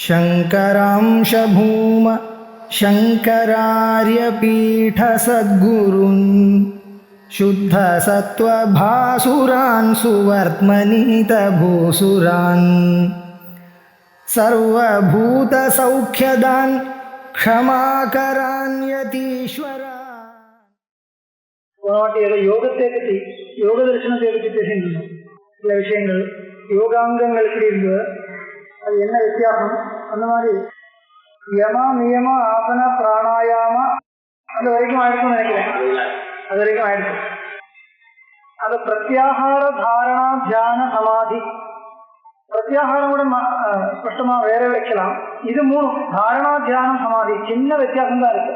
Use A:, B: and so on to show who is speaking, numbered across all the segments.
A: शङ्करांश भूम शङ्करार्यपीठसद्गुरून् शुद्धसत्त्वभासुरान् सुवर्त्मनीतभूसुरान् सर्वभूतसौख्यदान् क्षमाकरान् यतीश्वरान्.
B: யோகத்தை பற்றி யோக தரிசனத்தை பற்றி பேசுகின்றன. சில விஷயங்கள் யோகாங்கங்கள் எப்படி இருந்தது, அது என்ன வித்தியாசம், அந்த மாதிரி யம நியம ஆசன பிராணாயாம அது வரைக்கும் ஆயிடுச்சுன்னு நினைக்கிறேன். அது வரைக்கும் ஆயிடுச்சு. அது பிரத்யாகார தாரணா தியான சமாதி. பிரத்யாகாரம் கூட ஸ்பஷ்டமா வேற வைக்கலாம். இது மூணு தாரணா தியானம் சமாதி சின்ன வித்தியாசம் தான் இருக்கு.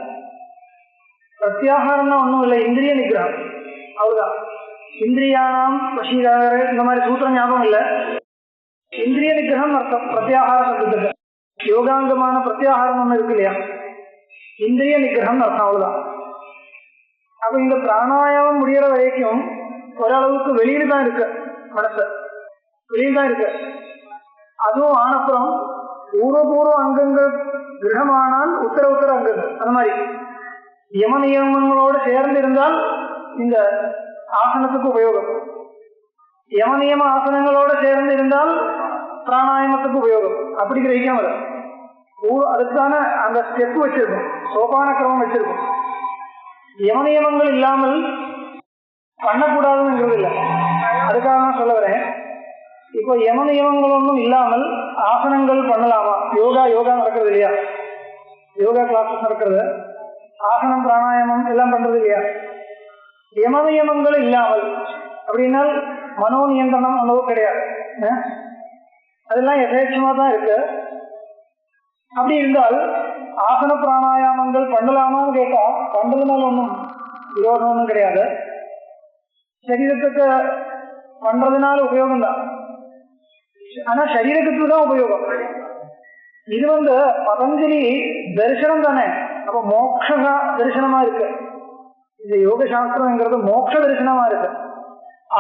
B: பிரத்யாகாரம்னா ஒன்றும் இல்லை, இந்திரிய நிகிரகம் அவ்வளவுதான். இந்திரியானாம் வசீகார இந்த மாதிரி சூத்திரம் ஞாபகம் இல்லை. இந்திரிய நிகிரகம் அர்த்தம் பிரத்யாகார சப்தத்துக்கு. யோகாங்கமான பிரத்யாகாரம் ஒன்று இருக்கு இல்லையா, இந்திரிய நிகிரகம் அர்த்தம் அவ்வளவுதான். அப்ப இந்த பிராணாயாமம் முடிகிற வரைக்கும் ஓரளவுக்கு வெளியில தான் இருக்கு, மனசு வெளியில் தான் இருக்கு. அதுவும் ஆனப்புறம் பூர்வ அங்கங்கள் திருடமானால் உத்தர அங்கங்கள் அந்த மாதிரி யம நியமங்களோடு சேர்ந்து இருந்தால் இந்த ஆசனத்துக்கு உபயோகம், யம நியம ஆசனங்களோடு சேர்ந்து இருந்தால் பிராணாயாமத்துக்கு உபயோகம். அப்படி கிரகிக்காம வரும். அதுக்கான அந்த ஸ்டெப் வச்சிருக்கும், சோபான கிரமம் வச்சிருக்கும். யம நியமங்கள் இல்லாமல் பண்ணக்கூடாதுங்கிறது இல்லை. அதுக்காக நான் சொல்ல வரேன். இப்போ யம நியமங்கள் ஒன்றும் இல்லாமல் ஆசனங்கள் பண்ணலாமா? யோகா நடக்கிறது இல்லையா, யோகா கிளாஸஸ் நடக்கிறது, ஆசனம் பிராணாயாமம் எல்லாம் பண்றது இல்லையா. யம நியமங்கள் இல்லாமல் அப்படின்னால் மனோ நியந்திரணம் அவ்வளவு கிடையாது, அதெல்லாம் யதேட்சமா தான் இருக்கு. அப்படி இருந்தால் ஆசன பிராணாயாமங்கள் பண்ணலாமான்னு கேட்டா பண்றதுனால ஒன்றும் விரோதம் ஒன்றும் கிடையாது. சரீரத்துக்கு பண்றதுனால உபயோகம் தான், ஆனா சரீரத்துக்கு தான் உபயோகம். இது பதஞ்சலி தரிசனம் தானே, அப்ப மோட்ச தரிசனமா இருக்கு. இந்த யோக சாஸ்திரம்ங்கிறது மோட்ச தரிசனமா இருக்கு.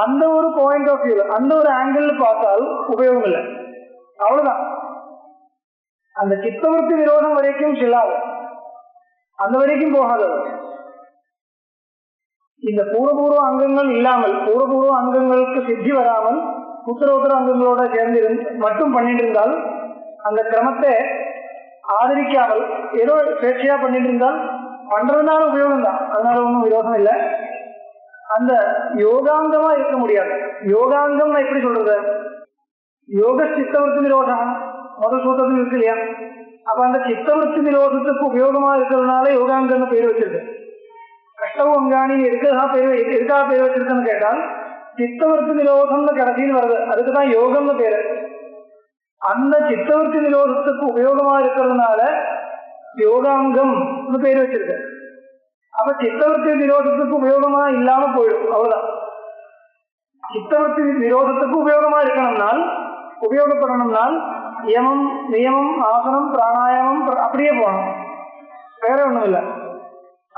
B: அந்த ஒரு பாயிண்ட் ஆஃப் வியூ, அந்த ஒரு ஆங்கிள் பார்த்தால் உபயோகம் இல்லை, அவ்வளவுதான். அந்த சித்தவருத்தி விரோதம் வரைக்கும் செல்லாது, அந்த வரைக்கும் போகாது. இந்த பூர்வ அங்கங்கள் இல்லாமல், பூர்வ அங்கங்களுக்கு சித்தி வராமல் உத்தர அங்கங்களோட சேர்ந்து மட்டும் பண்ணிட்டு இருந்தால், அந்த கிரமத்தை ஆதரிக்காமல் ஏதோ பேச்சையா பண்ணிட்டு இருந்தால் பண்றதுனால உபயோகம் தான், அதனால ஒன்றும் விரோதம் இல்லை. அந்த யோகாங்கமா இருக்க முடியாது. யோகாங்கம் எப்படி சொல்றது, யோக சித்தவருத்தி நிரோதம் முதல் சூத்திரத்தில் இருக்கு இல்லையா. அப்ப அந்த சித்தவருத்தி நிரோதத்துக்கு உபயோகமா இருக்கிறதுனால யோகாங்கம்னு பேர் வச்சிருக்கு. கஷ்டவும் அங்காணி எதுக்காக பேர் வச்சிருக்குன்னு கேட்டால் சித்தவருத்தி நிரோதம்னு கடைசியில் வருது, அதுக்குதான் யோகம்னு பேரு. அந்த சித்தவருத்தி நிரோதத்துக்கு உபயோகமா இருக்கிறதுனால யோகாங்கம் பேர் வச்சிருக்கு. அப்ப சித்தவருத்தி நிரோதத்துக்கு உபயோகமா இல்லாம போயிடும், அவ்வளவுதான். சித்தவருத்தி நிரோதத்துக்கு உபயோகமா இருக்கணும்னால், உபயோகப்படணும்னால் யமம் நியமம் ஆசனம் பிராணாயாமம் அப்படியே போகணும், வேற ஒண்ணும் இல்லை.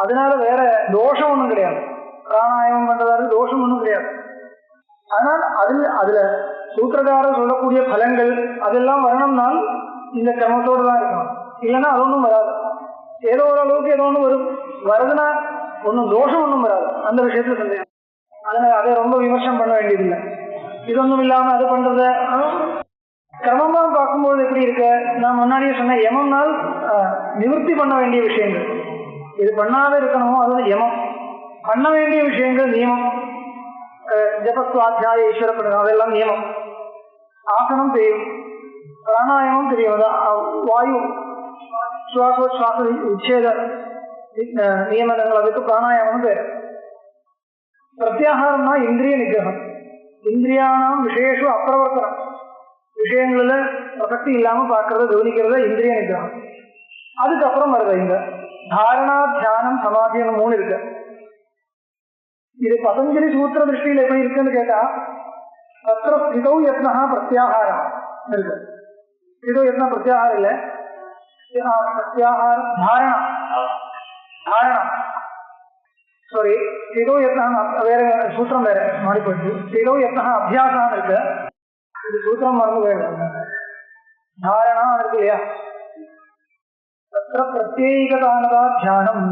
B: அதனால வேற தோஷம் ஒண்ணும் கிடையாது. பிராணாயாமம் பண்றதால தோஷம் ஒண்ணும் கிடையாது. ஆனால் அதுல சூத்திரக்காரர் சொல்லக்கூடிய பலங்கள் அதெல்லாம் வரணும்னால் இந்த கிரமத்தோடு தான் இருக்கணும், இல்லைன்னா அது ஒன்றும் வராது. ஏதோ ஒரு அளவுக்கு ஏதோ ஒன்று வரும், வருதுன்னா ஒன்றும் தோஷம் ஒன்றும் வராது, அந்த விஷயத்துல சந்தேகம். அதனால அதை ரொம்ப விமர்சனம் பண்ண வேண்டியதில்லை. இதொன்னும் இல்லாம அது பண்றத கிரமமா பார்க்கும்போது எப்படி இருக்கு, நான் முன்னாடியே சொன்னேன், யமம்னால் நிவர்த்தி பண்ண வேண்டிய விஷயங்கள், இது பண்ணாத இருக்கணுமோ அது யமம். பண்ண வேண்டிய விஷயங்கள் நியமம், ஜபஸ்வாத்தியாய ஈஸ்வரப்படும் அதெல்லாம் நியமம். ஆசனம் தெரியும், பிராணாயாமம் தெரியும், வாயு சுவாசோச்வாச விச்சேத நியமனங்கள், அதுக்கு பிராணாயாமம் பேரு. பிரத்யாகாரம்னா இந்திரிய நிகிரகம், இந்திரியானாம் விசேஷ அப்பிரவர்த்தனம், விஷயங்கள்ல பிரசக்தி இல்லாம பார்க்கறத கவனிக்கிறத இந்திரிய நிகிரகம். அதுக்கப்புறம் வருது இந்த தாரணா தியானம் சமாதியம் 3 இருக்கு. இது பதஞ்சலி சூத்திர திருஷ்டியில் எப்படி இருக்குன்னு கேட்டா தத்திர ஸ்திதௌ யத்னஹ பிரத்யாகாரம் இருக்கு. ஸ்திதௌ யத்ன பிரத்யாகாரம் இல்ல, பிரத்யாகாரம் தாரணம் சாரி, ஸ்திதௌ யத்னஹ வேற சூத்திரம் வேற மாறி போயிடுச்சு. ஸ்திதௌ யத்னஹ அபியாசம் இருக்கு, இது சூத்திரம் மறந்து போயிடும். தாரணா இருக்கு இல்லையா, தத்ர பிரத்யேகதானதா தியானம்.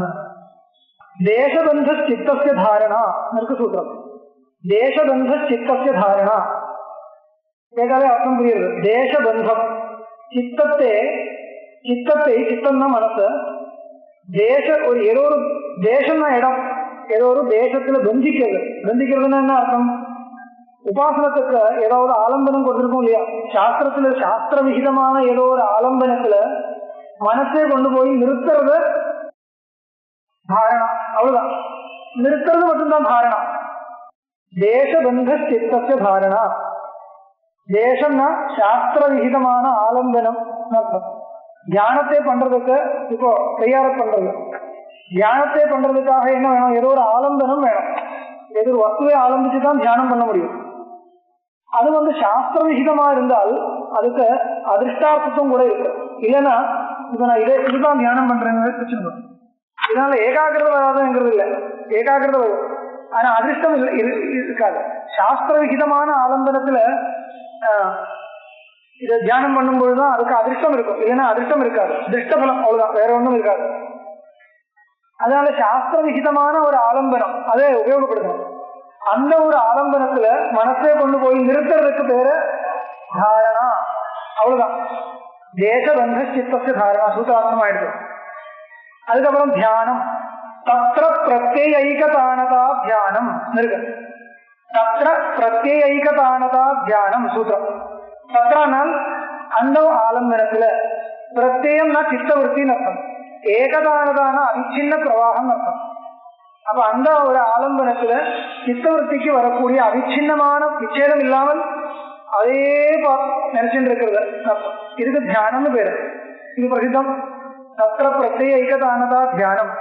B: தேசபந்த சித்தஸ்ய தாரணா இருக்கு சூத்திரம். தேசபந்த சித்தஸ்ய தாரணா கேட்டாலே அர்த்தம் புரியுது. தேசபந்தம் சித்தத்தை சித்தம்னா மனசு, ஏதோ ஒரு தேசம்னா இடம், ஏதோ ஒரு தேசத்துல பந்திக்கிறதுன்னா என்ன அர்த்தம்? உபாசனத்துக்கு ஏதாவது ஆலம்பனம் கொடுத்துருக்கோம் இல்லையா, சாஸ்திர விகிதமான ஏதோ ஒரு ஆலம்பனத்துல மனசே கொண்டு போய் நிறுத்துறது தாரணா. அவ்வளவுதான், நிறுத்துறது மட்டும்தான் தாரணா. தேசபந்த சித்தஸ்ய தாரணா. தேசம்னா சாஸ்திர விகிதமான ஆலம்பனம் அர்த்தம். தியானத்தை பண்றதுக்கு இப்போ தயார் பண்றது, தியானத்தை பண்றதுக்காக என்ன வேணும்? ஏதோ ஒரு ஆலம்பனம் வேணும். ஏதோ ஒரு வஸ்துவை ஆலம்பிச்சுதான் தியானம் பண்ண முடியும். அது சாஸ்திர விகிதமா இருந்தால் அதுக்கு அதிர்ஷ்டார்த்தத்தும் கூட இருக்கு. இல்லைன்னா இப்ப நான் இதுதான் தியானம் பண்றேன்னு இதனால ஏகாகிரத வராதுங்கிறது இல்லை, ஏகாகிரத வரும். ஆனா அதிர்ஷ்டம் இருக்காது. சாஸ்திர விகிதமான ஆலம்பனத்துல இதை தியானம் பண்ணும்போதுதான் அதுக்கு அதிர்ஷ்டம் இருக்கும். இல்லைன்னா அதிர்ஷ்டம் இருக்காது, திருஷ்டபலம், அவ்வளவுதான், வேற ஒன்றும் இருக்காது. அதனால சாஸ்திர விகிதமான ஒரு ஆலம்பனம் அதை உபயோகப்படுத்தணும். அந்த ஒரு ஆலம்பனத்துல மனசை கொண்டு போய் நிறுத்துறதுக்கு பேரு தாரணா. அவ்வளவுதான், தேசபந்த சித்தஸ்ய தாரணா சூத்திரார்த்தம் ஆயிடுது. அதுக்கப்புறம் தியானம். தத்ர பிரத்யேகைகதானதா தியானம் இருக்கு. தத்ர பிரத்யேகைகதானதா தியானம் சூத்திரம். தத்ரானால் அந்த ஆலம்பனத்துல, பிரத்யேகம்னா சித்தவருத்தின்னு அர்த்தம், ஏகதானதான அவிச்சின்ன பிரவாகம் அர்த்தம். அப்ப அந்த ஒரு ஆலம்பனத்துல சித்தவருத்திக்கு வரக்கூடிய அவிச்சின்னமான விச்சேதம் இல்லாமல் அதே நினைச்சுட்டு இருக்கிறது அர்த்தம். இதுக்கு தியானம்னு பேரு. இது பிரசித்தம். தத்ர பிரத்யேகைகதானதா தியானம்.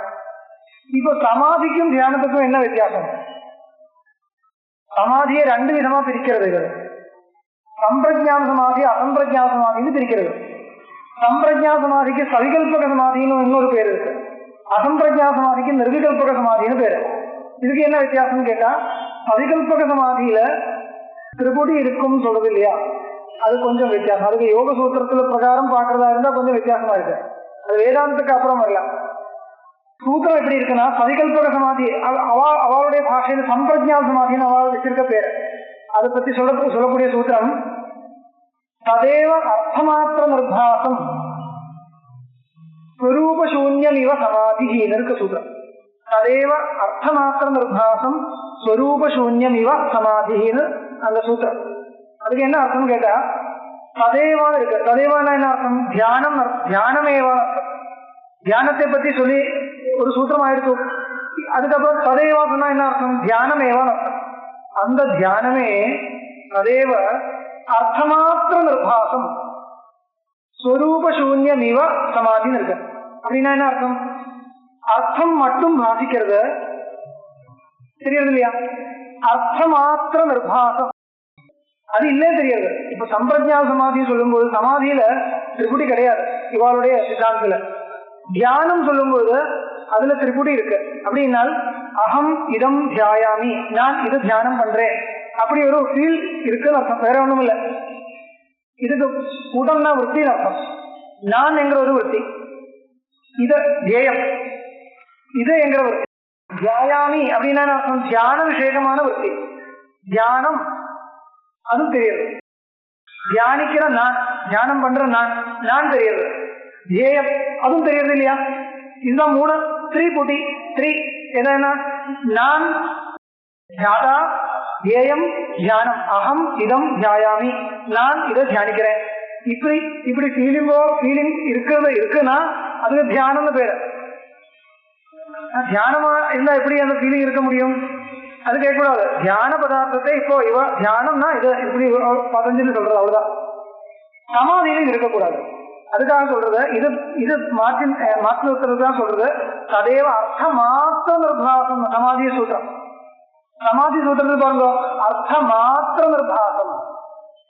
B: இப்போ சமாதிக்கும் தியானத்துக்கும் என்ன வித்தியாசம்? சமாதியை ரெண்டு விதமா பிரிக்கிறது. சம்பிரஜான சமாதி, அசம்பிரஜான சமாதின்னு பிரிக்கிறது. சம்பிரஜா சமாதிக்கு சவிகல்பக சமாதின்னு இன்னொரு பேர் இருக்கு, அசம்பிரஜா சமாதிக்கு நிர்விகல்பக சமாதின்னு பேரு. இதுக்கு என்ன வித்தியாசம்னு கேட்டா, சவிகல்பக சமாதியில திரிபுடி இருக்கும் சொல்றது இல்லையா, அது கொஞ்சம் வித்தியாசம். அதுக்கு யோக சூத்திரத்துல பிரகாரம் பாக்குறதா இருந்தா கொஞ்சம் வித்தியாசமா இருக்கு. அது வேதாந்தத்துக்கு அப்புறம் வரலாம். சூத்திரம் எப்படி இருக்குன்னா, சவிகல்பக சமாதி அவளுடைய பாஷையில சம்பிரஜா சமாதின்னு அவள் வச்சிருக்க பேரு. அதை பத்தி சொல்லக்கூடிய சூத்திரம் ததேவ அர்த்தமாத்திர நிர்பாசம் ஸ்வரூபசூன்யம் இவ சமாதின்னு இருக்க சூத்திரம். ததேவ அர்த்தமாத்திர நிர்பாசம் ஸ்வரூபசூன்யம் இவ சமாதின்னு அந்த சூத்திரம். அதுக்கு என்ன அர்த்தம் கேட்டா, ததேவான்னு இருக்கு. ததேவானா என்ன அர்த்தம்? தியானமேவா அர்த்தம். தியானத்தை பத்தி சொல்லி ஒரு சூத்திரம் ஆயிடுச்சு. அதுக்கப்புறம் ததேவா சொன்னா என்ன அர்த்தம்? தியானமேவான்னு அர்த்தம். அந்த தியானமே ததேவ அர்த்தமாத்திர நிர்பாசம் ஸ்வரூபசூன்யம் இவ சமாதின்னு இருக்கு. அப்படின்னா என்ன அர்த்தம்? அர்த்தம் மட்டும் பாசிக்கிறது தெரியாது இல்லையா, அர்த்தமாத்திர நிர்பாசம் அது இல்லே தெரியாது. இப்ப சம்பிரஜா சமாதி சொல்லும் போது சமாதியில திரிபுடி கிடையாது இவாளுடைய சித்தாந்தத்துல. தியானம் சொல்லும் போது அதுல திரிபுடி இருக்கு. அப்படின்னால் அகம் இதம் தியாயாமி, நான் இது தியானம் பண்றேன், அப்படி ஒரு ஃபீல் இருக்குன்னு அர்த்தம், வேற ஒண்ணும் இல்லை. இதுக்கு கூட்டம்னா விற்த்தின்னு அர்த்தம். நான் என்கிற ஒரு விற்பி, இது தியேயம், இது என்கிற விற்பி. தியாயாமி அப்படின்னா அர்த்தம் தியான விசேஷமான விற்பி. தியானம் அதுவும் தெரியுது, தியானிக்கிற நான், தியானம் பண்ற நான் தெரியுது. தியேயம் அதுவும் தெரியுது இல்லையா. இதுதான் மூணு த்ரீ என்ன, நான் தியாதா தியேயம் தியானம், அகம் இதம் தியாயாமி, நான் இதை தியானிக்கிறேன். இப்படி ஃபீலிங் இருக்குன்னா அதுக்கு தியானம்னு பேரு. தியானமா இருந்தா எப்படி அந்த ஃபீலிங் இருக்க முடியும்? அது கேட்கக்கூடாது. தியான பதார்த்தத்தை இப்போ தியானம்னா இது இப்படி பதஞ்சலி சொல்றது, அவ்வளவுதான். சமாதியிலும் இருக்கக்கூடாது. அதுக்காக சொல்றது இது மாற்றுதான் சொல்றது ததேவ அர்த்த மாத்திர நிர்பாசம். சமாதிய சூத்திரம், சமாதி சூத்திரத்தில் பாருங்க, அர்த்த மாத்திர நிர்பாசம்,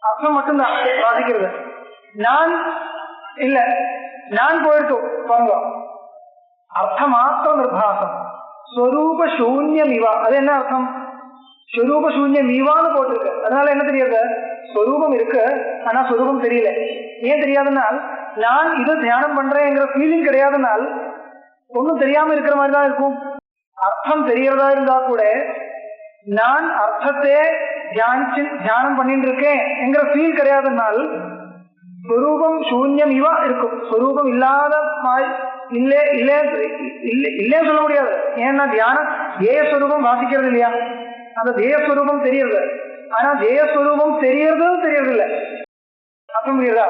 B: அர்த்தம் மட்டும்தான் வாசிக்கிறது. நான் இல்ல, நான் போயிட்டு பாருங்க, அர்த்த மாத்திர நிர்பாசம் ஸ்வரூப சூன்யம் இவா. அது என்ன அர்த்தம்? ஸ்வரூப சூன்யம் இவான்னு போட்டிருக்கு. அதனால என்ன தெரியாது, ஸ்வரூபம் இருக்கு ஆனா ஸ்வரூபம் தெரியல. ஏன் தெரியாதுனால் நான் இது தியானம் பண்றேங்கிற ஃபீலிங் கிடையாதுனால் ஒன்றும் தெரியாம இருக்கிற மாதிரி தான் இருக்கும். அர்த்தம் தெரியறதா இருந்தா கூட நான் அர்த்தத்தை தியானம் பண்ணிட்டு இருக்கேன் என்கிற ஃபீல் கிடையாதுனால் ஸ்வரூபம் சூன்யம் இவா இருக்கும். ஸ்வரூபம் இல்லாத இல்லே சொல்ல முடியாது. ஏன்னா தியானம் தேயஸ்வரூபம் வாசிக்கிறது இல்லையா, அந்த தேயஸ்வரூபம் தெரியறது. ஆனா தேயஸ்வரூபம் தெரியறது இல்லை. அர்த்தம் புரியுதா?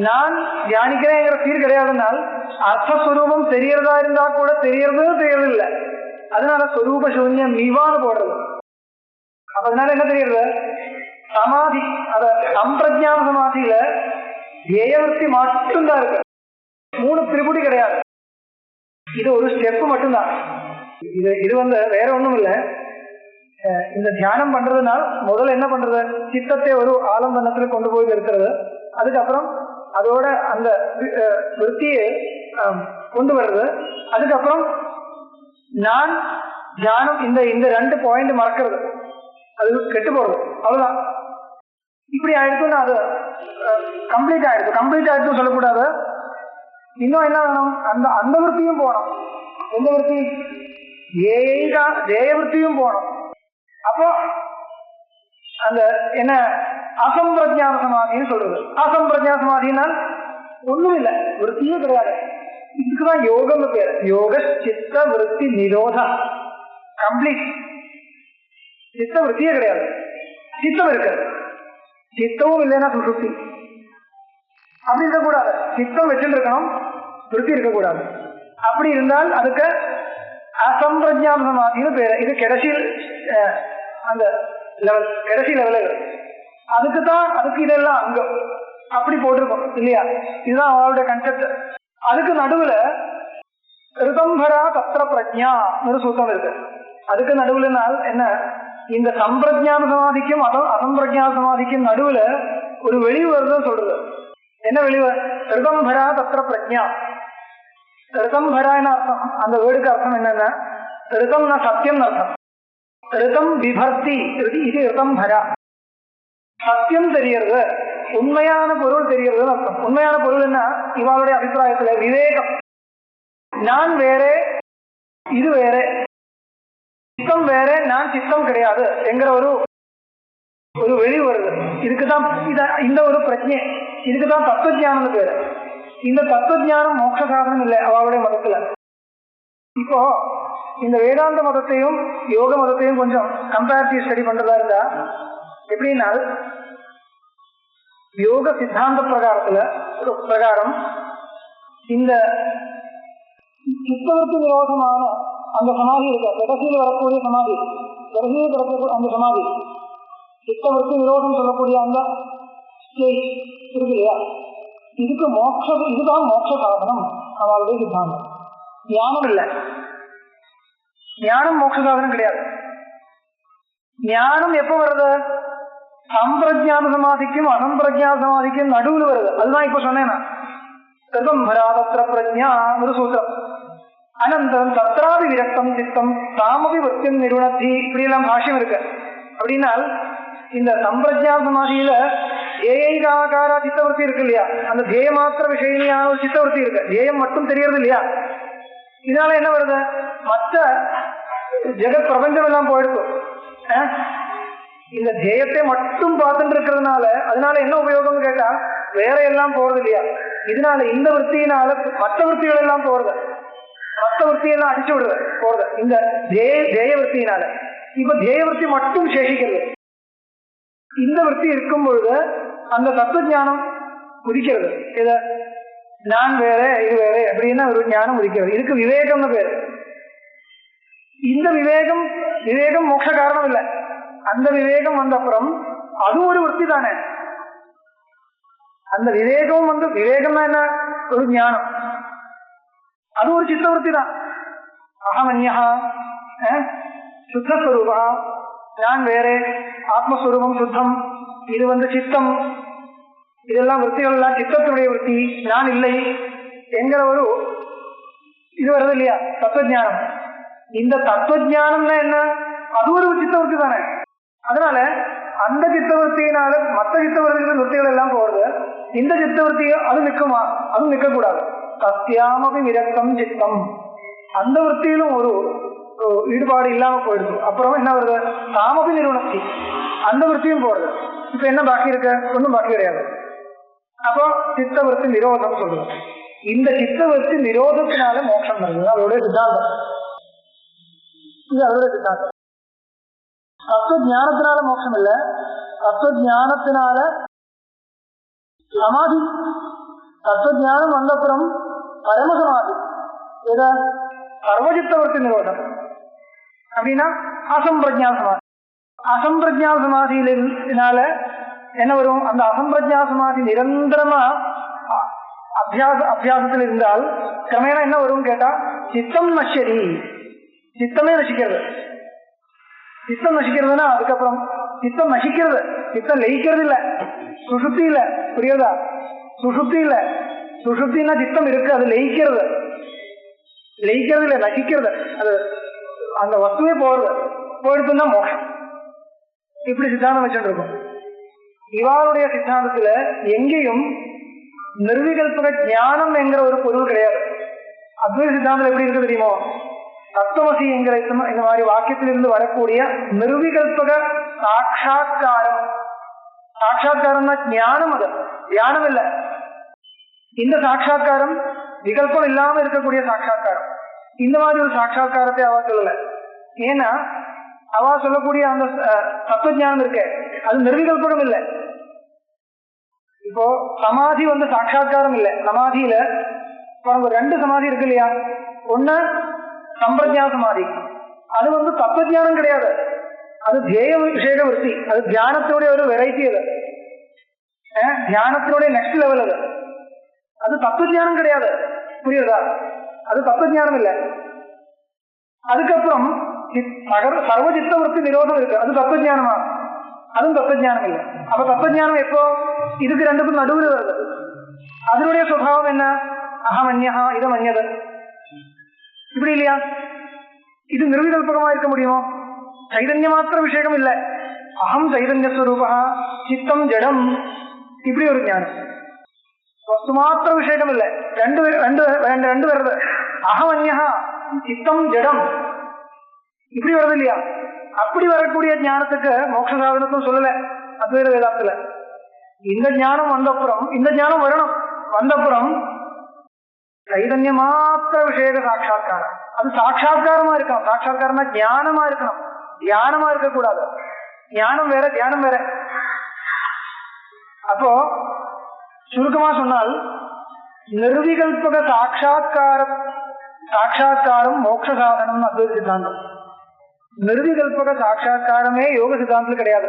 B: நான் தியானிக்கிறேங்கிற ஃபீல் கிடையாதுனால் அர்த்தஸ்வரூபம் தெரியறதா இருந்தா கூட தெரியறது இல்லை. அதனால ஸ்வரூப சூன்யம் இவான்னு போடுறது. அப்ப அதனால என்ன தெரியுது, சமாதி அத சம்பிரஜான சமாதியில தேயவர்த்தி மட்டும்தான் இருக்கு, 3 திரிபுடி கிடையாது. இது ஒரு ஸ்டெப் மட்டும்தான். இது வேற ஒண்ணும் இல்லை. இந்த தியானம் பண்றதுனால முதல்ல என்ன பண்றது, சித்தத்தை ஒரு ஆலம்பனத்துல கொண்டு போய் இருக்கிறது. அதுக்கப்புறம் அதோட அந்த விற்த்தியை கொண்டு வர்றது. அதுக்கப்புறம் நான் தியானம் இந்த 2 பாயிண்ட் மறக்கிறது, அது கெட்டு போறது. அவ்வளவுதான். இப்படி ஆயிடுச்சுன்னா அது கம்ப்ளீட் ஆயிடுச்சு. கம்ப்ளீட் ஆயிடுச்சு சொல்லக்கூடாது. இன்னும் என்ன வேணும், அந்த விற்த்தியும் போகணும். எந்த விற்த்தி, தேயவிற்த்தியும் போகணும். அப்போ அந்த என்ன அசம்பிரஜான சமாதின்னு சொல்றது. அசம்பிரஜான சமாதினால் ஒண்ணும் இல்லை, விற்த்தியே கிடையாது. இதுக்குதான் யோகம் பேரு. யோக சித்த விற்பி நிரோத கம்ப்ளீட். சித்த விற்த்தியே கிடையாது, சித்தம் இருக்கு. சித்தமும் இல்லைன்னா சுசுப்தி. அப்படி இருக்கக்கூடாது. சித்தம் வச்சுட்டு இருக்கணும், விற்பி இருக்கக்கூடாது. அப்படி இருந்தால் அதுக்கு அசம்பிரஜான சமாதின்னு பேரு. இது கடைசியில் அந்த லெவல், கடைசி லெவலில் அதுக்கு இதெல்லாம் அங்கம் அப்படி போட்டிருக்கோம் இல்லையா? இதுதான் அவளுடைய கன்செப்ட். அதுக்கு நடுவுல ரிதம்பரா தத்திர பிரஜா ஒரு சூத்திரம் இருக்கு. அதுக்கு நடுவுலனால் என்ன, இந்த சம்பிரஜான சமாதிக்கும் அசம்பிரஜான சமாதிக்கும் நடுவுல ஒரு வெளிவு வருதுன்னு சொல்றது. என்ன வெளிவு, ரிதம்பரா தத்திர பிரஜா. ரிதம்பரான்னு அர்த்தம், அந்த வேர்டுக்கு அர்த்தம் என்னன்னா, ரிதம்னா சத்தியம் அர்த்தம். ரிதம் விபர்த்தி, இது ரிதம்பரா. சத்தியம் தெரியறது, உண்மையான பொருள் தெரியறதுன்னு அர்த்தம். உண்மையான பொருள் என்ன, இவளுடைய அபிப்பிராயத்துல விவேகம். நான் வேற, இது வேற, சித்தம் வேற, நான் சித்தம் கிடையாது என்கிற ஒரு வெளி வருது. இதுக்குதான் இந்த ஒரு பிரச்சனை. இதுக்குதான் தத்துவஞானம் பேரு. இந்த தத்துவஞானம் மோட்ச சாதனம் இல்லை அவளுடைய மதத்துல. இப்போ இந்த வேதாந்த மதத்தையும் யோக மதத்தையும் கொஞ்சம் கம்பேரிட்டிவ் ஸ்டடி பண்றதா இருந்தா எப்படின்னா, யோக சித்தாந்த பிரகாரம் இந்த சித்தவர்த்தி விரோதமான அந்த சமாதி இருக்க, கடைசியில் வரக்கூடிய சமாதி, கடைசியில் கிடக்கக்கூடிய அந்த சமாதி, சித்தவர்த்தி விரோதம் சொல்லக்கூடிய அந்த ஸ்டேஜ் இருக்கு இல்லையா, இதுதான் மோட்ச சாதனம் அவளுடைய சித்தாந்தம். ஞானம் இல்லை, ஞானம் மோட்ச சாதனம் கிடையாது. ஞானம் எப்ப வருது, சம்பிரஜான சமாதிக்கும் அசம்பிரஜான சமாதிக்கும் நடுவில் வருது. அதுதான் இப்ப சொன்னேன். ரிதம்பராதத்திர பிரஜா ஒரு சூத்திரம். அனந்தரம் தத்ராதி விரக்தம் சித்தம் தாமபி வத்தியம் நிருணத்தி, இப்படி எல்லாம் பாஷ்யம் இருக்கு. அப்படின்னால் இந்த சம்பிரஜான சமாதியில ஏகாகார சித்தவர்த்தி இருக்கு இல்லையா, அந்த தேய மாத்திர விஷயமான ஒரு சித்தவர்த்தி இருக்கு. தேயம் மட்டும் தெரியறது இல்லையா. இதனால என்ன வருது, மற்ற ஜெகத் பிரபஞ்சம் எல்லாம் போயிடுச்சு. இந்த தேயத்தை மட்டும் பார்த்துட்டு இருக்கிறதுனால அதனால என்ன உபயோகம்னு கேட்டா வேற எல்லாம் போறது இல்லையா. இதனால இந்த விற்த்தியினால மற்ற விற்த்திகள் எல்லாம் போறது, மற்ற விற்த்தியெல்லாம் அடிச்சு விடுறது போறது இந்த தேய விற்த்தியினால. இப்ப தேய விற்த்தி மட்டும் சேஷிக்கிறது. இந்த விற்த்தி இருக்கும் பொழுது அந்த தத்துவ ஞானம் உதிக்கிறது. இத நான் வேற இது வேற அப்படின்னா ஒரு ஞானம் உதிக்கிறது. இதுக்கு விவேகம்னு பேரு. இந்த விவேகம் மோட்ச காரணம் இல்லை. அந்த விவேகம் வந்த அப்புறம் அது ஒரு விற்பி தானே. அந்த விவேகம் விவேகம்னா என்ன, ஒரு ஞானம், அது ஒரு சித்தவருத்தி தான். அகமன்யா சுத்தஸ்வரூபா, நான் வேற, ஆத்மஸ்வரூபம் சுத்தம், இது சித்தம், இதெல்லாம் விற்த்திகள் எல்லாம் சித்தத்துடைய விற்பி, நான் இல்லை என்கிற ஒரு இது வருது இல்லையா தத்துவஞானம். இந்த தத்துவஞானம்னா என்ன, அது ஒரு சித்தவருத்தி தானே. அதனால அந்த சித்தவருத்தியினால மற்ற சித்தவருத்திகள் விற்த்திகள் எல்லாம் போறது, இந்த சித்தவருத்தியை அது நிற்குமா? அதுவும் நிற்கக்கூடாது. சத்தியாமபி விரக்தம் சித்தம், அந்த விற்த்தியிலும் ஒரு ஈடுபாடு இல்லாம போயிடுது. அப்புறம் என்ன வருது? தாமபி நிறுவனத்தி, அந்த விற்த்தியும் போடுது. இப்ப என்ன பாக்கி இருக்க? ஒன்றும் பாக்கி கிடையாது. அப்போ சித்தவருத்தி நிரோதம் சொல்லுது. இந்த சித்தவருத்தி நிரோதத்தினால மோட்சம் வருது. அதோடைய சித்தாந்தம் இது, அதோடைய சித்தாந்தம். தத்துவ ஞானத்தினால மோட்சம் இல்ல, தத்துவ ஞானத்தினால சமாதி. தத்துவ ஞானம் வந்தப்புறம் பரமசமாதி. ஏதா சர்வசித்தவர்த்தி நிரோதம் அப்படின்னா அசம்பிரஜா சமாதி. அசம்பிரஜா சமாதியினால என்ன வரும்? அந்த அசம்பிரஜா சமாதி நிரந்தரமா அபியாசத்தில் இருந்தால் கிரமேண என்ன வரும் கேட்டா சித்தம் நஷ்யதி, சித்தமே நசிக்கிறது. சித்தம் நசிக்கிறதுனா அதுக்கப்புறம் சித்தம் நசிக்கிறது, சித்தம் லயிக்கிறது இல்ல, சுசுப்தி இல்ல. புரியுதா? சுசுப்தி இல்ல, சுசுப்தினா சித்தம் இருக்கு, அது லயிக்கிறது. லயிக்கிறது இல்ல, நசிக்கிறது. அது அந்த வஸ்துவே போயிடுதுன்னா மோட்சம். இப்படி சித்தாந்தம் வச்சுட்டு இருக்கும். இவாளுடைய சித்தாந்தத்துல எங்கேயும் நிர்விகல்பக ஞானம் என்கிற ஒரு பொருள் கிடையாது. அத்வைத சித்தாந்தம் எப்படி இருக்கு தெரியுமோ? தத்துவமசி என்கிற இந்த மாதிரி வாக்கியத்திலிருந்து வரக்கூடிய நிர்விகல்பக சாட்சா்காரம். சாட்சா்காரம்னா ஞானம், அது தியானம் இல்ல. இந்த சாட்சா்காரம் விகல்பம் இல்லாம இருக்கக்கூடிய சாட்சா்காரம். இந்த மாதிரி ஒரு சாட்சா்காரத்தை அவ சொல்லல. ஏன்னா அவ சொல்லக்கூடிய அந்த தத்துவ ஞானம் இருக்கு, அது நிர்விகல்பகம் இல்லை. இப்போ சமாதி சாட்சா்காரம் இல்லை. சமாதியில ரெண்டு சமாதி இருக்கு இல்லையா? ஒண்ணு சம்பிரஜா சமாதி, அது தத்துவ ஞானம் கிடையாது, அது தேய விஷேக விருத்தி, அது தியானத்தினுடைய ஒரு வெரைட்டி. அது தியானத்தினுடைய நெக்ஸ்ட் லெவல். அது தத்துவ ஞானம் கிடையாது. புரியுதா? அது தத்துவ ஞானம் இல்லை. அதுக்கப்புறம் சர்வசித்த விருத்தி நிரோதம் இருக்கு, அது தத்துவ ஞானமா? அதுவும் தத்துவ ஞானம் இல்லை. அப்ப தத்துவ ஞானம் எப்போ? இதுக்கு ரெண்டுக்கும் நடுவில் வருது. அதனுடைய சுபாவம் என்ன? அகமன்யா இதம் அந்யது, இப்படி இல்லையா? இது நிர்விகல்பகமா இருக்க முடியுமோ? சைதன்ய மாத்திர விஷயம் இல்லை. அகம் சைதன்ய ஸ்வரூபா, சித்தம் ஜடம், இப்படி ஒரு ஞானம். வஸ்து மாத்திர விஷயம் இல்லை. ரெண்டு ரெண்டு ரெண்டு வருது. அகமன்யா சித்தம் ஜடம், இப்படி வருது இல்லையா? அப்படி வரக்கூடிய ஞானத்துக்கு மோட்ச சாதனத்தும் சொல்லல அத்வைத வேதாந்தத்துல. இந்த ஞானம் வந்தப்புறம், இந்த ஞானம் வரணும், வந்தப்புறம் சைதன்ய மாத்திர விஷேக சாட்சா்காரம். அது சாட்சா்காரமா இருக்கணும். சாட்சா்காரமா ஞானமா இருக்கணும், தியானமா இருக்கக்கூடாது. ஞானம் வேற, தியானம் வேற. அப்போ சுருக்கமா சொன்னால் நிர்விகல்பக சாட்சா்காரம் மோட்ச சாதனம் அத்வைத சித்தாந்தம். நிர்விகல்பக சாட்சா்காரமே யோக சித்தாந்தத்தில் கிடையாது.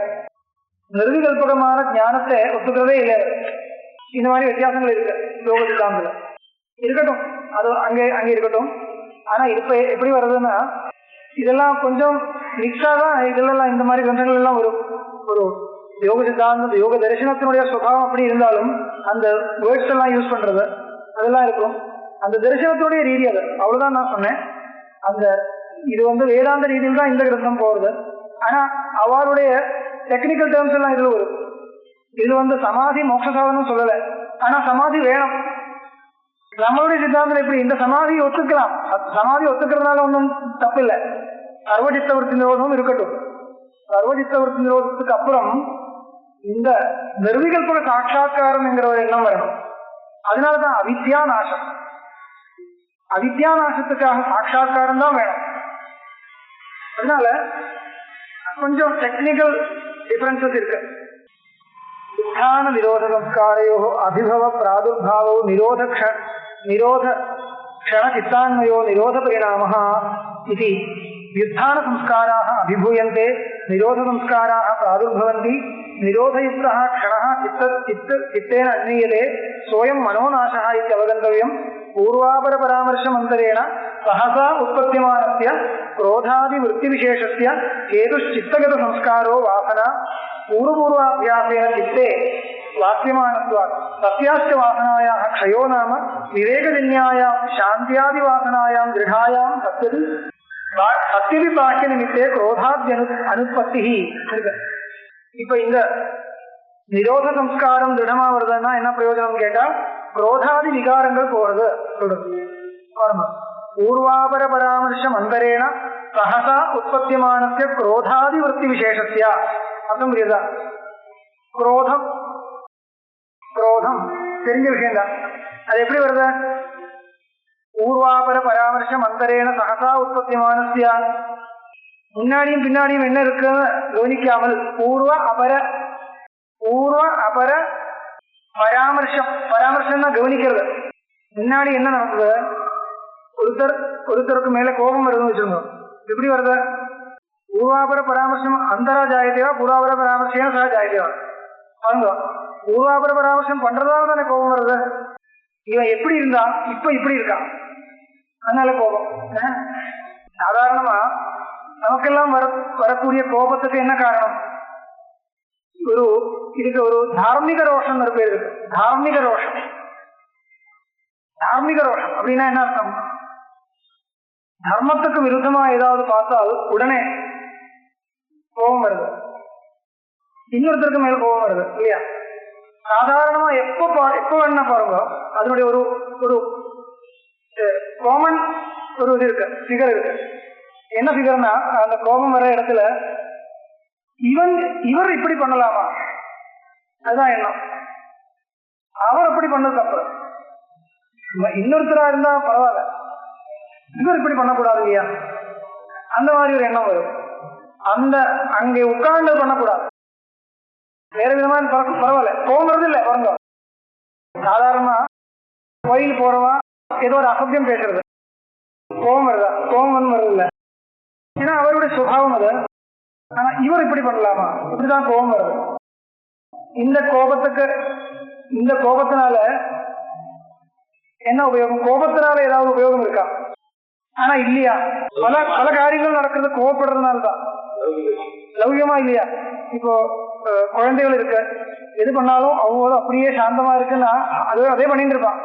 B: நிர்விகல்பகமான ஞானத்தை ஒத்துக்கிறதே இல்லை. இந்த மாதிரி வித்தியாசங்கள் இருக்கு யோக சித்தாந்தத்துல. இருக்கட்டும், அது அங்கே அங்கே இருக்கட்டும். ஆனா இப்ப எப்படி வருதுன்னா, இதெல்லாம் கொஞ்சம் மிக்ஸா தான் இதெல்லாம். இந்த மாதிரி கிரந்தங்கள் எல்லாம் ஒரு யோக சித்தாந்தம், யோக தரிசனத்தினுடைய சுபாவம் அப்படி இருந்தாலும் அந்த வேர்ட்ஸ் எல்லாம் யூஸ் பண்றது அதெல்லாம் இருக்கும். அந்த தரிசனத்தினுடைய ரீதி அது, அவ்வளவுதான் நான் சொன்னேன். அந்த இது வேதாந்த ரீதியில் தான் இந்த கிரந்தம் போறது. ஆனா அவருடைய டெக்னிக்கல் டேர்ம்ஸ் எல்லாம் இதுல வரும். இது சமாதி மோட்ச சாதனம் சொல்லல, ஆனா சமாதி வேணும். நம்மளுடைய சித்தாந்தம் எப்படி? இந்த சமாதி ஒத்துக்கலாம், சமாதி ஒத்துக்கிறதுனால ஒன்றும் தப்பு இல்லை. சர்வசித்த விருத்தி நிரோதமும் இருக்கட்டும். சர்வசித்த விருத்தி நிரோதத்துக்கு அப்புறம் இந்த நிர்விகல்பக சாட்சா்காரம் என்கிற ஒரு எண்ணம் வரணும். அதனாலதான் அவித்யா நாசம். அவித்யா நாசத்துக்காக சாட்சா்காரம் தான் வேணும். அதனால கொஞ்சம் டெக்னிக்கல் டிஃபரன்சஸ் இருக்கு. உத்தான விரோத சம்ஸ்காரையோ அபிபவ பிராதுர்பாவோ நிரோத க்ஷண சித்தான்மயோ நிரோத பரிணாமः இதி व्युत्थान संस्काराः अभिभूयन्ते निरोध संस्काराः प्रादुर्भवन्ति निरोधयुक्तः क्षणः चित्तेन अन्वीयते सोऽयं मनोनाशः इति अवगन्तव्यं। पूर्वापर परामर्शमन्तरेण सहसा उत्पद्यमानस्य क्रोधादिवृत्तिविशेषस्य हेतुश्चित्तगत संस्कारो वासना पूर्वपूर्वाभ्यासेन चित्ते वाक्यमानत्वात् तस्याश्च वासनायाः क्षयो नाम विवेकजन्यायां शान्त्यादिवासनायां दृढायां सत्यपि बाह्य निमित्ते क्रोधाद्य अनुत्पत्तिः। இப்ப இந்த நிரோத சம்ஸ்காரம் திடமா வருதுன்னா என்ன பிரயோஜனம் கேட்டா குரோதாதி விகாரங்கள் போறது சொல்றது. பூர்வாபர பராமர்சம் அந்தரேன சகசா உற்பத்தியமானஸ்ய குரோதாதி விருத்தி விசேஷஸ்ய. அர்த்தம் புரியுதா? குரோதம் குரோதம் தெரிஞ்ச விஷயம் தான். அது எப்படி வருது? பூர்வாபர பராமர்சம் அந்தரேன சகசா உற்பத்தியமானஸ்ய, முன்னாடியும் பின்னாடியும் என்ன இருக்குன்னு கவனிக்காமல் பூர்வ அபர பராமர்சம் தான் கவனிக்கிறது. முன்னாடி என்ன நடக்குது? ஒருத்தருக்கு மேல கோபம் வருதுன்னு வச்சுருந்தோம். எப்படி வருது? பூர்வாபர பராமர்சம் அந்தரா ஜாயதேவா பூர்வாபர பராமர்சம் சக ஜாயதேவா? பாருங்க, பூர்வாபர பராமர்சம் பண்றதால தானே கோபம் வருது. இவன் எப்படி இருந்தான், இப்ப இப்படி இருக்கான், அதனால கோபம். சாதாரணமா நமக்கெல்லாம் வரக்கூடிய கோபத்துக்கு என்ன காரணம்? இதுக்கு ஒரு தார்மீக ரோஷம் ஒரு பேர் இருக்கு. தார்மீக ரோஷம் அப்படின்னா என்ன அர்த்தம்? தர்மத்துக்கு விருத்தமா ஏதாவது பார்த்தால் உடனே கோபம் வருது, இன்னொருத்தருக்கு மேல கோபம் வருது இல்லையா? சாதாரணமா எப்ப வேணா பாருங்க, அதனுடைய ஒரு காமன் ஒரு இது இருக்கு, ஃபிகர் இருக்கு. என்ன ஃபிகர்னா, அந்த கோபம் வர இடத்துல இவர் இப்படி பண்ணலாமா, அதுதான் எண்ணம். அவர் அப்படி பண்ணது தப்பு. இன்னொருத்தரா இருந்தா பரவாயில்ல, இவர் இப்படி பண்ணக்கூடாது இல்லையா? அந்த மாதிரி ஒரு எண்ணம் வரும். அங்கே உட்கார்ந்து பண்ணக்கூடாது, வேற விதமா பரவாயில்ல, கோபம் வருது இல்ல பாருங்க. சாதாரணமா கோயில் போறவா ஏதோ ஒரு அசத்தியம் பேசுறது, கோபம் வருதா? கோபம் வருது இல்ல, ஏன்னா அவருடைய சுபாவம் அது. ஆனா இவர் இப்படி பண்ணலாமா, இப்படிதான் கோபம் வருது. இந்த கோபத்தினால என்ன உபயோகம்? கோபத்தினால ஏதாவது உபயோகம் இருக்கா? ஆனா இல்லையா? பல காரியங்கள் நடக்கிறது கோபப்படுறதுனாலதான். லௌகியமா இல்லையா? இப்போ குழந்தைகள் இருக்கு, எது பண்ணாலும் அவங்க அப்படியே சாந்தமா இருக்குன்னா அதே பண்ணிட்டு இருப்பான்.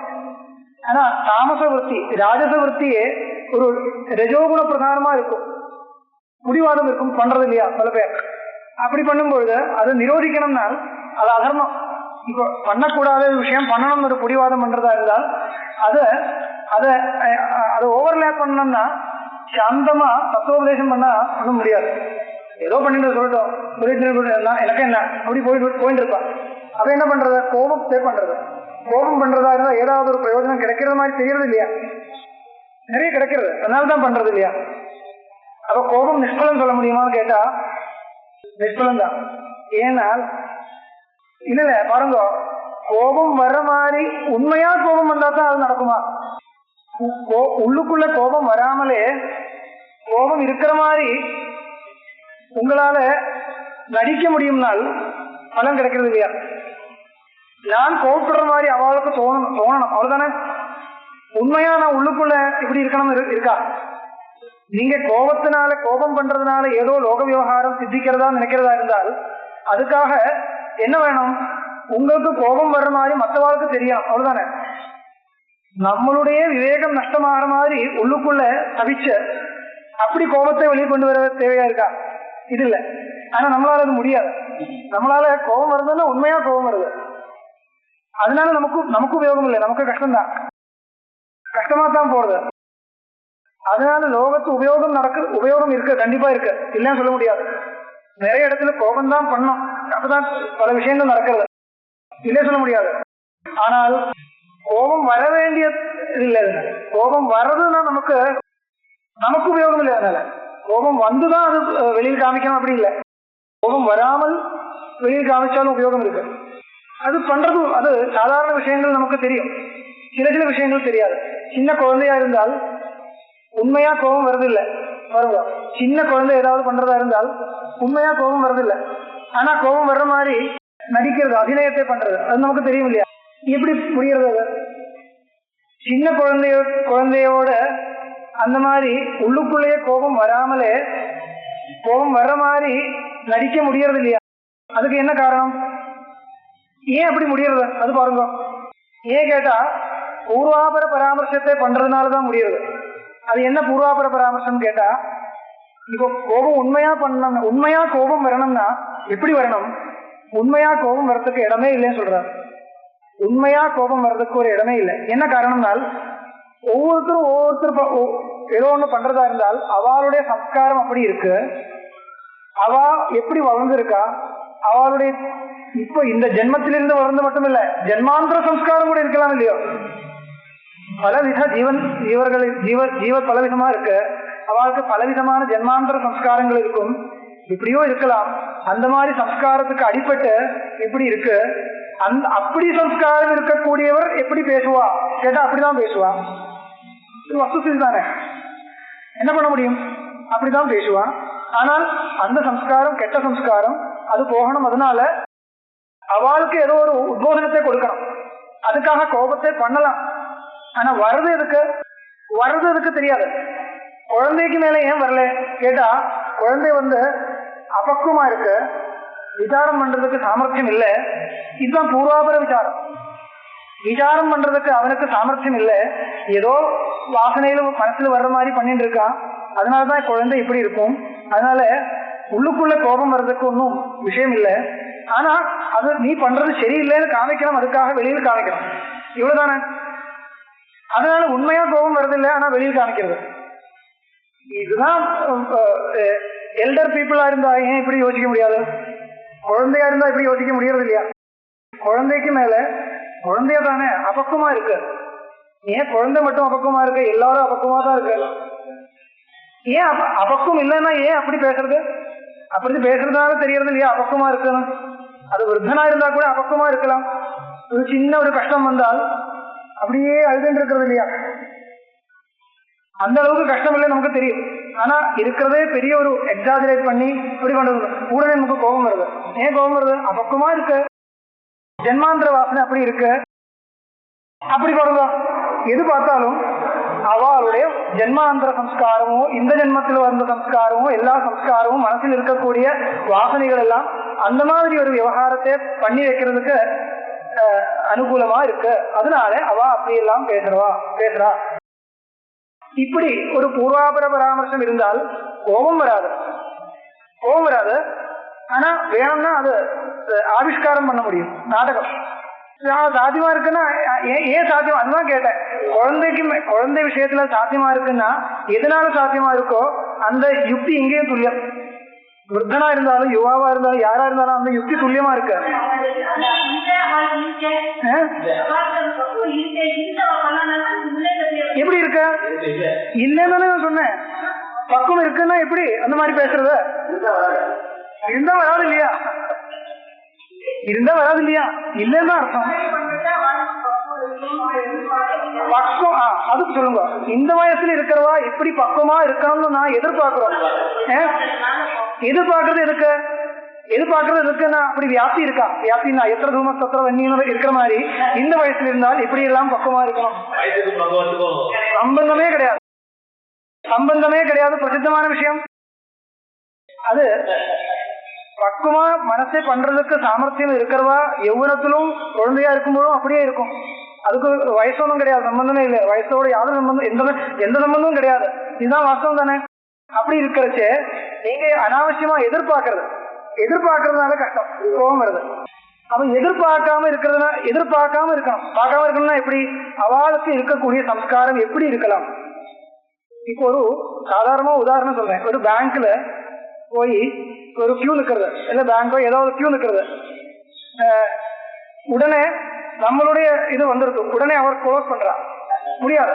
B: ஆனா தாமச விற்பி ராஜச விற்பியே ஒரு ரஜோகுண பிரதானமா இருக்கும், புடிவாதம் இருக்கும், பண்றது இல்லையா பல பேர். அப்படி பண்ணும்பொழுது அதை நிரோதிக்கணும்னா அது அதர்மம். இப்போ பண்ணக்கூடாத விஷயம் பண்ணணும்னு ஒரு புடிவாதம் பண்றதா இருந்தால் அதை ஓவர்லேப் பண்ணணும்னா சாந்தமா தத்துவோபதேசம் பண்ண முடியாது. ஏதோ பண்ணிட்டு சொல்லட்டும், எனக்கு என்ன அப்படி போயிட்டு இருப்பான். அப்ப என்ன பண்றது? கோபத்தை பண்றது. கோபம் பண்றதா இருந்தா ஏதாவது ஒரு பிரயோஜனம் கிடைக்கிறது மாதிரி தெரியறது இல்லையா? நிறைய கிடைக்கிறது, அதனாலதான் பண்றது இல்லையா? அப்ப கோபம் நிஷ்பலம் சொல்ல முடியுமான்னு கேட்டா நிஷ்பலம் தான். ஏன்னா இல்ல பாருங்க, கோபம் வர்ற மாதிரி உண்மையா கோபம் வந்தா தான் அது நடக்குமா? உள்ளுக்குள்ள கோபம் வராமலே கோபம் இருக்கிற மாதிரி உங்களால நடிக்க முடியும்னால் பலன் கிடைக்கிறது இல்லையா? நான் கோபப்படுற மாதிரி அவளுக்கு தோணணும், அவ்வளவுதானே. உண்மையா நான் உள்ளுக்குள்ள இப்படி இருக்கணும் இருக்கா? நீங்க கோபம் பண்றதுனால ஏதோ லோக விவகாரம் சித்திக்கிறதா நினைக்கிறதா இருந்தால் அதுக்காக என்ன வேணும்? உங்களுக்கு கோபம் வர்ற மாதிரி மற்றவாளுக்கு தெரியும், அவ்வளவுதானே. நம்மளுடைய விவேகம் நஷ்டமாகிற மாதிரி உள்ளுக்குள்ள தவிச்ச அப்படி கோபத்தை வெளியே கொண்டு வர தேவையா இருக்கா? இது இல்லை. ஆனா நம்மளால அது முடியாது. நம்மளால கோபம் வருதுன்னா உண்மையா கோபம் வருது, அதனால நமக்கு உபயோகம் இல்லை, நமக்கு கஷ்டம்தான், கஷ்டமா தான் போறது. அதனால லோகத்து உபயோகம் இருக்கு, கண்டிப்பா இருக்கு, இல்லைன்னு சொல்ல முடியாது. நிறைய இடத்துல கோபம் தான் பண்ணும், அப்பதான் பல விஷயங்கள் நடக்கிறது, இல்லையே சொல்ல முடியாது. ஆனால் கோபம் வர வேண்டியது இல்லை. கோபம் வர்றதுன்னா நமக்கு உபயோகம் இல்லை. அதனால கோபம் வந்துதான் அது வெளியில் காமிக்கணும் அப்படி இல்லை. கோபம் வராமல் வெளியில் காமிச்சாலும் உபயோகம் இருக்கு. அது பண்றது அது சாதாரண விஷயங்கள் நமக்கு தெரியும், சில விஷயங்கள் தெரியாது. சின்ன குழந்தையா இருந்தால் உண்மையா கோபம் வருதில்லை, வருங்க. சின்ன குழந்தை ஏதாவது பண்றதா இருந்தால் உண்மையா கோபம் வருதில்லை, ஆனா கோபம் வர்ற மாதிரி நடிக்கிறது, அபிநயத்தை பண்றது, அது நமக்கு தெரியும் இல்லையா? எப்படி புரியுறது? அது சின்ன குழந்தையோட அந்த மாதிரி உள்ளுக்குள்ளேயே கோபம் வராமலே கோபம் வர்ற மாதிரி நடிக்க முடியறது இல்லையா? அதுக்கு என்ன காரணம்? ஏன் அப்படி முடியறது? அது பாருங்க. ஏன் கேட்டா பூர்வாபர பராமர்சத்தை பண்றதுனாலதான் முடியறது. அது என்ன பூர்வாபர பராமர்சம் கேட்டா, இப்போ கோபம் உண்மையா கோபம் வரணும்னா எப்படி வரணும்? உண்மையா கோபம் வர்றதுக்கு இடமே இல்லைன்னு சொல்றாரு. உண்மையா கோபம் வர்றதுக்கு ஒரு இடமே இல்லை. என்ன காரணம்னால், ஒவ்வொருத்தரும் ஏதோ ஒண்ணு பண்றதா இருந்தால் அவளுடைய சம்ஸ்காரம் அப்படி இருக்கு, அவ எப்படி வளர்ந்துருக்கா, அவளுடைய இப்போ இந்த ஜென்மத்திலிருந்து வளர்ந்து மட்டும் இல்ல, ஜென்மாந்திர சம்ஸ்காரம் கூட இருக்கலாம் இல்லையோ. பலவித ஜீவ பலவிதமா இருக்கு, அவளுக்கு பலவிதமான ஜென்மாந்திர சம்ஸ்காரங்கள் இருக்கும், இப்படியோ இருக்கலாம். அந்த மாதிரி சம்ஸ்காரத்துக்கு அடிப்பட்டு இப்படி இருக்கு. அப்படி சம்ஸ்காரம் இருக்கக்கூடியவர் எப்படி பேசுவா கேட்டா அப்படிதான் பேசுவா. வஸ்து தானே, என்ன பண்ண முடியும்? அப்படிதான் பேசுவா. ஆனால் அந்த சம்ஸ்காரம் கெட்ட சம்ஸ்காரம், அது போகணும். அதனால அவளுக்கு ஏதோ ஒரு உத்போதனத்தை கொடுக்கணும். அதுக்காக கோபத்தை பண்ணலாம். ஆனா வர்றது எதுக்கு தெரியாது. குழந்தைக்கு மேல ஏன் வரல கேட்டா, குழந்தை அபக்குவமா இருக்கு, விசாரம் பண்றதுக்கு சாமர்த்தியம் இல்லை. இதுதான் பூர்வாபர விசாரம். விசாரம் பண்றதுக்கு அவனுக்கு சாமர்த்தியம் இல்லை, ஏதோ வாசனையில மனசுல வர்ற மாதிரி பண்ணிட்டு இருக்கான். அதனாலதான் குழந்தை இப்படி இருக்கும். அதனால உள்ளுக்குள்ள கோபம் வர்றதுக்கு ஒன்றும் விஷயம் இல்லை. ஆனா அது நீ பண்றது சரியில்லைன்னு காமிக்கணும், அதுக்காக வெளியில் காமிக்கணும், இவ்வளவுதானே. அதனால உண்மையா கோபம் வருது இல்லை, ஆனா வெளியில் காமிக்கிறது. இதுதான் எல்டர் பீப்புளா இருந்தா ஏன் இப்படி யோசிக்க முடியாது? குழந்தையா இருந்தா இப்படி யோசிக்க முடியறது இல்லையா? குழந்தைக்கு மேல குழந்தைய தானே அபக்குவமா இருக்கு. ஏன் குழந்தை மட்டும் அபக்குவமா இருக்கு? எல்லாரும் அபக்குவமா தான் இருக்கு. ஏன் அபக்குவம் இல்லைன்னா ஏன் அப்படி பேசுறது? அப்படி பேசுறதுனால தெரியறது இல்லையா அபக்குவமா இருக்குன்னு? அது விருத்தனா இருந்தா கூட அபக்குவமா இருக்கலாம். ஒரு சின்ன ஒரு கஷ்டம் வந்தால் அப்படியே அழுதுன்னு இருக்கிறது இல்லையா? அந்த அளவுக்கு கஷ்டம் இல்லை நமக்கு தெரியும். ஆனா இருக்கிறதே பெரிய ஒரு எக்ஸாஜரேட் பண்ணி இப்படி பண்றது உடனே நமக்கு கோபம் வருது. ஏன் கோபம் வருது? அபக்குவமா இருக்கு, ஜென்மாந்திர வாசனை அப்படி இருக்கு, அப்படி பண்றதா. எது பார்த்தாலும் அவளுடைய ஜென்மாந்திர சம்ஸ்காரமும் இந்த ஜென்மத்தில் வந்த சம்ஸ்காரமும் எல்லா சம்ஸ்காரமும் மனசில் இருக்கக்கூடிய வாசனைகள் எல்லாம் அந்த மாதிரி ஒரு விவகாரத்தை பண்ணி வைக்கிறதுக்கு அனுகூலமா இருக்கு. அதனால அவ அப்படியெல்லாம் பேசுறா. இப்படி ஒரு பூர்வாபர பராமர்சம் இருந்தால் கோபம் வராது. ஆனா வேணும்னா அது ஆவிஷ்காரம் பண்ண முடியும். நாடகம் சாத்தியமா இருக்குன்னா ஏன் சாத்தியம்? அதுதான் கேட்டேன். குழந்தை விஷயத்துல சாத்தியமா இருக்குன்னா எதனால சாத்தியமா இருக்கோ அந்த யுக்தி இங்கேயும் துல்லியம். விருத்தனா இருந்தாலும் யுவாவா இருந்தாலும் யாரா இருந்தாலும் அந்த யுக்தி துல்லியமா இருக்கு. எப்படி இருக்க இல்லன்னு நான் சொன்னேன். பக்குவம் இருக்குன்னா எப்படி அந்த மாதிரி பேசுறது? இருந்தா வராது இல்லையா? இல்லைன்னு அர்த்தம். பக்குவம் அதுக்கு சொல்லுங்க. இந்த வயசுல இருக்கிறவா எப்படி பக்குவமா இருக்கணும்னு நான் எதிர்பார்க்கிறோம். எதிர்பார்க்கறது இருக்குன்னா அப்படி வியாப்தி இருக்கா? வியாப்தினா எத்தனை தூம சத்திர வன்னியும் இருக்கிற மாதிரி இந்த வயசுல இருந்தால் இப்படி எல்லாம் பக்குவமா இருக்கணும். சம்பந்தமே கிடையாது. பிரசித்தமான விஷயம் அது. பக்குவமா மனசை பண்றதுக்கு சாமர்த்தியம் இருக்கிறவா யௌவனத்திலும் குழந்தையா இருக்கும்போதும் அப்படியே இருக்கும். அதுக்கு வயசொன்னும் கிடையாது, சம்பந்தமே இல்லை. வயசோட யாரும் சம்பந்தம் எந்த சம்பந்தமும் கிடையாது. இதுதான் வாஸ்தவம் தானே. அப்படி இருக்கிறச்சே நீங்க அனாவசியமா எதிர்பார்க்கறதுனால கஷ்டம், கோபம் வருது. அப்ப எதிர்பார்க்காம இருக்கணும்னா எப்படி? அவளுக்கு இருக்கக்கூடிய சம்ஸ்காரம் எப்படி இருக்கலாம்? இப்போ ஒரு சாதாரண உதாரணம் சொல்றேன். ஒரு பேங்க்ல போய் ஒரு கியூ நிக்கிறது, இல்ல பேங்கோ ஏதாவது கியூ நிக்கிறது. உடனே நம்மளுடைய இது வந்துருக்கு, உடனே அவர் க்ளோஸ் பண்றா, முடியாது,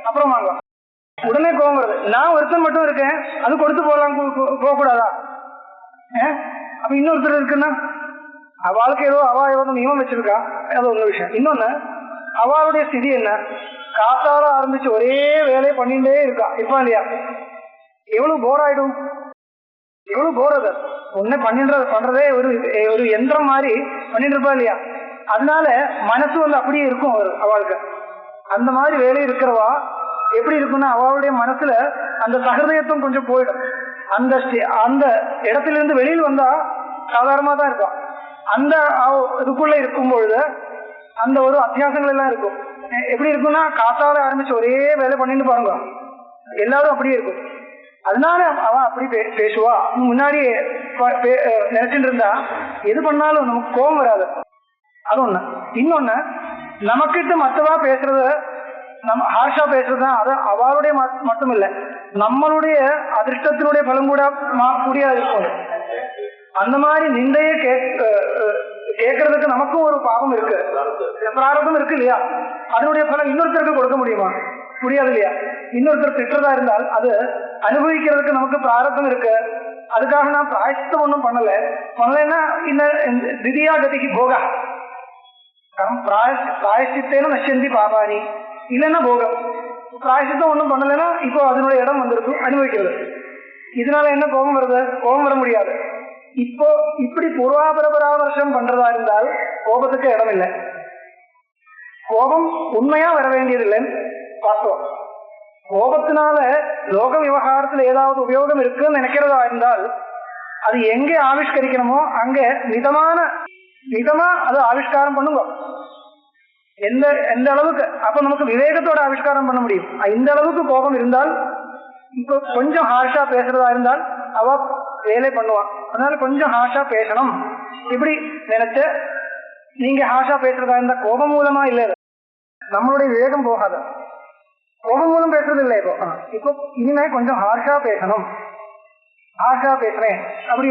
B: அப்புறம் வாங்க. உடனே கோபம் வருது. நான் ஒருத்தன் மட்டும் இருக்கேன், அது கொடுத்து போக கூடாதா? அப்ப இன்னொருத்தர் இருக்குன்னா அவளுக்கு ஏதோ அவ நியமம் வச்சிருக்கா, அது ஒரு விஷயம். இன்னொன்னு அவளுடைய ஸ்திதி என்ன? காத்தால ஆரம்பிச்சு ஒரே வேலையை பண்ணிட்டே இருக்கா, இப்ப இல்லையா? எவ்வளவு போர் ஆயிடும், எவ்வளவு போர். அது ஒண்ணு பண்றதே ஒரு யந்திரம் மாதிரி பண்ணிட்டு இருப்பா இல்லையா? அதனால மனசு அப்படியே இருக்கும் அவளுக்கு. அந்த மாதிரி வேலை இருக்கிறவா எப்படி இருக்குன்னா அவளுடைய மனசுல அந்த சகதயத்துவம் கொஞ்சம் போயிடும். அந்த இடத்துல இருந்து வெளியில் வந்தா சாதாரணமா தான் இருக்கும். அந்த இதுக்குள்ள இருக்கும் பொழுது அந்த ஒரு அத்தியாசங்கள் எல்லாம் இருக்கும். எப்படி இருக்குன்னா காத்தால ஆரம்பிச்சு ஒரே வேலை பண்ணிட்டு பாருங்க, எல்லாரும் அப்படியே இருக்கும். அதனால அவன் அப்படி பேசுவா. முன்னாடி நினைச்சிட்டு இருந்தா எது பண்ணாலும் நமக்கு கோபம் வராது. அது ஒண்ணு. இன்னொன்னு, நமக்கிட்ட மற்றவா பேசுறது, நம்ம ஹார்ஷா பேசுறதுதான் அது அவளுடைய மட்டும் இல்லை, நம்மளுடைய அதிர்ஷ்டத்தினுடைய பலம் கூட கூடியா இருக்கும். அந்த மாதிரி நிந்தைய கேட்கறதுக்கு நமக்கும் ஒரு பாவம் இருக்கு, பிராரதம் இருக்கு இல்லையா? அதனுடைய பலம் இன்னொருத்தருக்கு கொடுக்க முடியுமா? முடியாது இல்லையா? இன்னொருத்தர் திட்டுறதா இருந்தால் அது அனுபவிக்கிறதுக்கு நமக்கு பிராரதம் இருக்கு. அதுக்காக நான் பிராயசித்தம் ஒன்றும் பண்ணலைன்னா இந்த திதியா கதிக்கு போகா பிராயசித்தேன நஷ்யந்தி பாபானி, இல்லைன்னா போகம். பிராயசித்தம் ஒன்றும் பண்ணலைன்னா இப்போ அதனுடைய இடம் வந்திருக்கும் அனுபவிக்கிறது. இதனால என்ன கோபம் வருது? கோபம் வர முடியாது. இப்போ இப்படி பூர்வாபர பராமர்சம் பண்றதா இருந்தால் கோபத்துக்கு இடம் இல்லை. கோபம் உண்மையா வர வேண்டியதில்லைன்னு பார்த்தோம். கோபத்தினால லோக விவகாரத்துல ஏதாவது உபயோகம் இருக்குன்னு நினைக்கிறதா இருந்தால் அது எங்கே ஆவிஷ்கரிக்கணுமோ அங்கே மிதமா அது ஆவிஷ்காரம் பண்ணுங்க. எந்த அளவுக்கு அப்ப நமக்கு விவேகத்தோட ஆவிஷ்காரம் பண்ண முடியும். இந்த அளவுக்கு கோபம் இருந்தால், இப்போ கொஞ்சம் ஹார்ஷா பேசுறதா இருந்தால் அவ வேலை பண்ணுவான். அதனால கொஞ்சம் ஹார்ஷா பேசணும் இப்படி நினைச்ச. நீங்க ஹார்ஷா பேசுறதா இருந்தா கோபம் மூலமா இல்லை, நம்மளுடைய விவேகம் போகாது. கோபம் மூலம் பேசுறது இல்லை. இப்போ இனிமே கொஞ்சம் ஹார்ஷா பேசணும், ஹார்ஷா பேசுறேன் அப்படி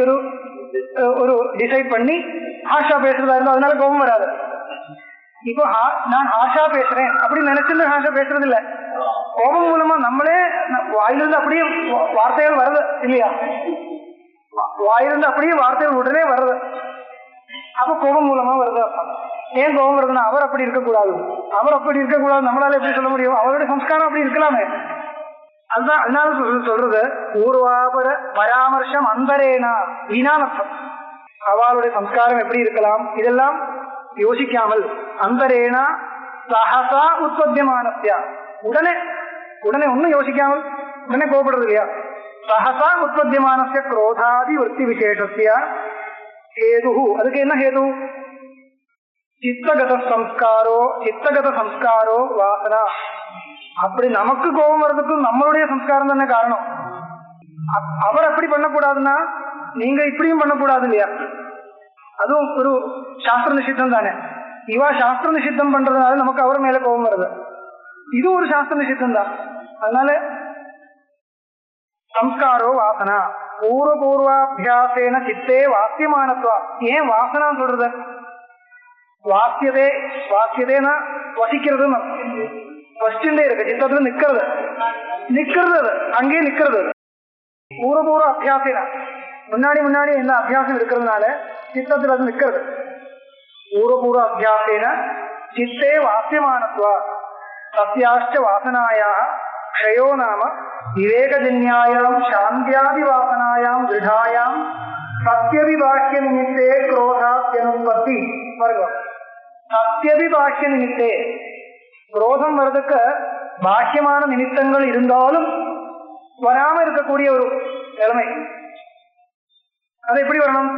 B: ஒரு டிசைட் பண்ணி ஹார்ஷா பேசுறதா இருந்தா அதனால கோபம் வராது. இப்போ நான் ஹார்ஷா பேசுறேன் அப்படின்னு நினைச்சிருந்து ஹார்ஷா பேசுறது இல்லை. கோபம் மூலமா நம்மளே வாயிலிருந்து அப்படியே வார்த்தைகள் வருது இல்லையா? வாயிலிருந்து அப்படியே வார்த்தைகள் உடனே வருது. அப்ப கோபம் மூலமா வருது. ஏன் கோபம் வருதுன்னா அவர் அப்படி இருக்கக்கூடாது, அவர் அப்படி இருக்கக்கூடாது நம்மளால எப்படி சொல்ல முடியும்? அவருடைய சம்ஸ்காரம் அப்படி இருக்கலாமே. அதுதான் அதனால சொல்றது பூர்வாபர பராமர்சம் அந்தரேனா வீணானர்த்தம். அவளுடைய சம்ஸ்காரம் எப்படி இருக்கலாம் இதெல்லாம் யோசிக்காமல் அந்தரேனா சஹசா உற்பத்தியமானஸ்யா, உடனே ஒன்னும் யோசிக்காமல் உடனே கோபப்படுறது இல்லையா? சஹசா உற்பத்தியமானஸ்ய குரோதாதி விருத்தி விசேஷஸ்ய ஹேது. அதுக்கு என்ன ஹேது? சித்தகத சம்ஸ்காரோ வாசனா. அப்படி நமக்கு கோபம் வர்றதுக்கும் நம்மளுடைய சம்ஸ்காரம் தானே காரணம். அவர் அப்படி பண்ணக்கூடாதுன்னா நீங்க இப்படியும் பண்ணக்கூடாது இல்லையா? அதுவும் ஒரு சாஸ்திர நிஷித்தம் தானே. இவா சாஸ்திர நிஷித்தம் பண்றதுனால நமக்கு அவர் மேல கோபம் வருது. இது ஒரு சாஸ்திர நிஷித்தம் தான். அதனால சம்ஸ்காரோ வாசனா. பூர்வாபியாசேன சித்தே வாக்கியமானத்வா. ஏன் வாசனா சொல்றது? வாக்கியதேனா வசிக்கிறதுன்னு வசிச்சுட்டே இருக்கு, சித்தத்துல நிக்கிறது அது அங்கே நிக்கிறது. பூர்வ அபியாசேனா முன்னாடி என்ன அபியாசம் இருக்கிறதுனால சித்தத்துல அது நிக்கிறது. பூர்வ அபியாசேன சித்தே வாக்கியமானத்வா சத்யாஷ்ட வாசனாயாக க்ஷயோ நாம விவேகஜன்யாயாம் சாந்தியாதி வாசனாயாம் திருடாயாம் சத்யவிபாக்கிய நிமித்தே குரோதாத்யனுபத்தி வருகம். சத்யவிபாக்கிய நிமித்தே குரோதம் வர்றதுக்கு பாக்கியமான நிமித்தங்கள் இருந்தாலும் வராம இருக்கக்கூடிய ஒரு நிலைமை. அது எப்படி வரணும்?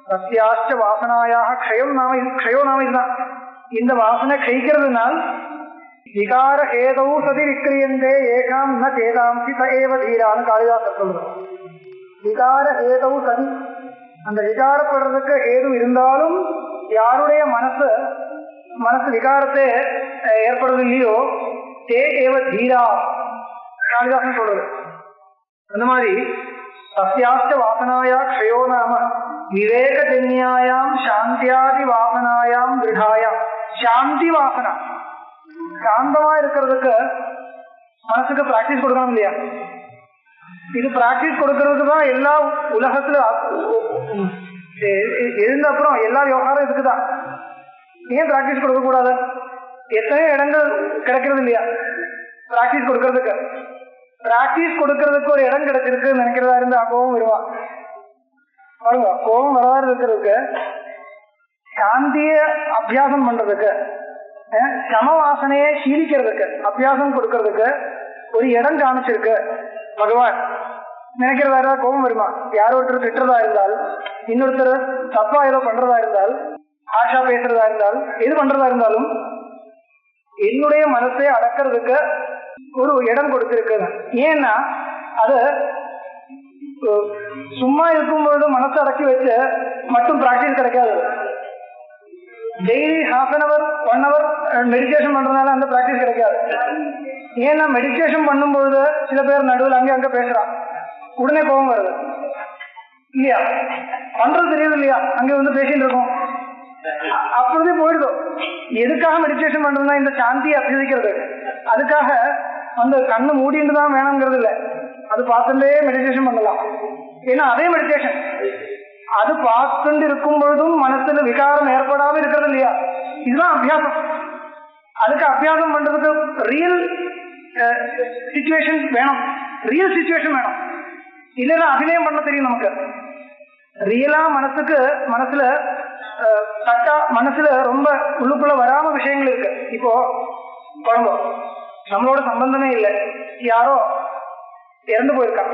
B: சத்யாஷ்ட வாசனாயாக க்ஷயோ நாம இதுதான். இந்த வாசனை க்ஷயிக்கிறதுனால் விகார ஹேதௌ சதி விக்ரியந்தே ஏகாம் ந சேதாம்சி த ஏவ தீரான்னு காளிதாசர் சொல்றோம். விகார ஹேதௌ சதி, அந்த விகாரப்படுறதுக்கு ஏது இருந்தாலும் யாருடைய மனசு விகாரத்தை ஏற்படுறது இல்லையோ தே ஏவ தீரா காளிதாசன் சொல்றது. அந்த மாதிரி சத்யாஷ்ட வாசனாயா க்ஷயோ நாம விவேகஜன்யாயாம் சாந்தியாதி வாசனாயாம் திருடாயாம். சாந்தி வாசனா, சாந்தமா இருக்கிறதுக்கு மனசுக்கு பிராக்டிஸ் கொடுக்கணும் இல்லையா? இது பிராக்டிஸ் கொடுக்கறதுக்கு தான் எல்லா உலகத்துல எழுந்த அப்புறம் எல்லா விவகாரம் இருக்குதான். ஏன் பிராக்டிஸ் கொடுக்க கூடாது? எத்தனையோ இடங்கள் கிடைக்கிறது இல்லையா பிராக்டிஸ் கொடுக்கறதுக்கு? பிராக்டிஸ் கொடுக்கறதுக்கு ஒரு இடம் கிடைச்சிருக்கு நினைக்கிறதா இருந்தா கோபம் வருவான். பாருங்க, கோபம் வராது இருக்கிறதுக்கு, சாந்திய அபியாசம் பண்றதுக்கு, சமவாசனையை சீலிக்கிறதுக்கு அபியாசம் கொடுக்கறதுக்கு ஒரு இடம் காமிச்சிருக்கு பகவான். நினைக்கிறதா இருந்தா கோபம் வருமா? யாரோ ஒருத்தர் திட்டுறதா இருந்தால், இன்னொருத்தர் தப்பா ஏதோ பண்றதா இருந்தால், ஆஷா பேசுறதா இருந்தால், எது பண்றதா இருந்தாலும் என்னுடைய மனசை அடக்கிறதுக்கு ஒரு இடம் கொடுத்திருக்கு. ஏன்னா அது சும்மா இருக்கும்பொழுது மனசை அடக்கி வச்சு மட்டும் பிராக்டிஸ் கிடைக்காது. Daily half an hour 1 hour meditation பண்றதுனால அந்த பிராக்டிஸ் கிடைக்காது. ஏன்னா மெடிடேஷன் பண்ணும்பொழுது சில பேர் நடுவில் அங்கே பேசுறான், உடனே கோபம் வருது இல்லையா, பண்றது தெரியுது இல்லையா, அங்கே வந்து பேசிட்டு இருக்கோம், அப்பொழுதே போயிடுதோம். எதுக்காக மெடிடேஷன் பண்றதுன்னா இந்த சாந்தியை அபியசிக்கிறது. அதுக்காக அந்த கண்ணு மூடிட்டு தான் வேணுங்கிறது இல்லை, அது பார்த்துட்டே மெடிடேஷன் பண்ணலாம். ஏன்னா அதே மெடிடேஷன் அது பார்த்துட்டு இருக்கும் பொழுதும் மனசுல விகாரம் ஏற்படாம இருக்கிறது இல்லையா, இதுதான் அபியாசம். அதுக்கு அபியாசம் பண்றதுக்கு ரியல் சிச்சுவேஷன் வேணும், ரியல் சிச்சுவேஷன் வேணும். இல்லைன்னா அபிநயம் பண்ண தெரியும் நமக்கு. ரியலா மனசுல தட்டா மனசுல ரொம்ப உள்ளுக்குள்ள வராம விஷயங்கள் இருக்கு. இப்போ குழம்பு நம்மளோட சம்பந்தமே இல்லை, யாரோ இறந்து போயிருக்கா,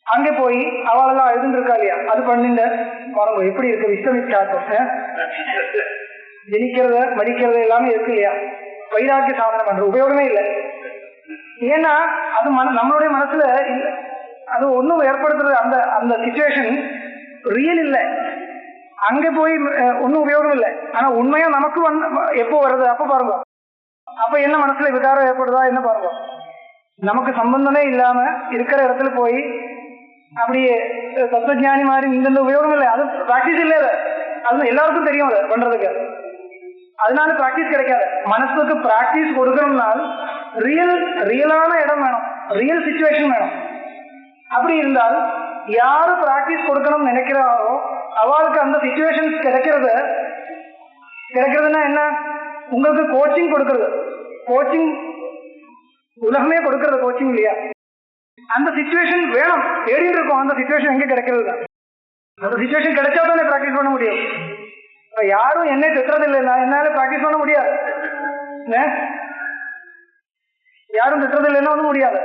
B: அங்கே போய் அவளெல்லாம் எழுதுன்னு இருக்கா இல்லையா, அது பண்ணிட்டு குழம்பு எப்படி இருக்கு, விஸ்வமிச்சாத்தம் ஜெனிக்கிறது மடிக்கிறது எல்லாமே இருக்கு இல்லையா, வைராக்கிய சாதனை பண்ற உபயோகமே இல்லை. ஏன்னா அது நம்மளுடைய மனசுல அது ஒன்றும் ஏற்படுத்துறது அந்த அந்த சிச்சுவேஷன் ரியல் இல்லை, அங்கே போய் ஒன்றும் உபயோகம் இல்லை. ஆனா உண்மையா நமக்கு எப்போ வருது அப்ப பாருங்க, அப்ப என்ன மனசுல விகாரம் ஏற்படுதா என்ன பாருங்க. நமக்கு சம்பந்தமே இல்லாம இருக்கிற இடத்துல போய் அப்படியே தத்துவஞானி மாதிரி இந்த உபயோகம் இல்லை, அது பிராக்டிஸ் இல்லை. அது எல்லாருக்கும் தெரியும் அது பண்றதுக்கு, அதனால பிராக்டிஸ் கிடைக்காது. மனசுக்கு பிராக்டிஸ் கொடுக்கணும்னால் ரியலான இடம் வேணும், ரியல் சிச்சுவேஷன் வேணும். அப்படி இருந்தால் யாரு பிராக்டிஸ் கொடுக்கணும்னு நினைக்கிறாரோ அவளுக்கு அந்த சிச்சுவேஷன் கிடைக்கிறதுனா என்ன, உங்களுக்கு கோச்சிங் கொடுக்கறது, கோச்சிங் உலகமே கொடுக்கறது கோச்சிங் இல்லையா. அந்த சிச்சுவேஷன் வேணும், தேடிட்டு இருக்கும். அந்த சிச்சுவேஷன் எங்க கிடைக்கிறது தான், அந்த சிச்சுவேஷன் கிடைச்சா தானே பிராக்டிஸ் பண்ண முடியும். யாரும் என்னை திட்டுறது இல்லை, என்னால பிராக்டிஸ் பண்ண முடியாது. யாரும் திட்டுறது இல்லைன்னா ஒன்றும் முடியாது.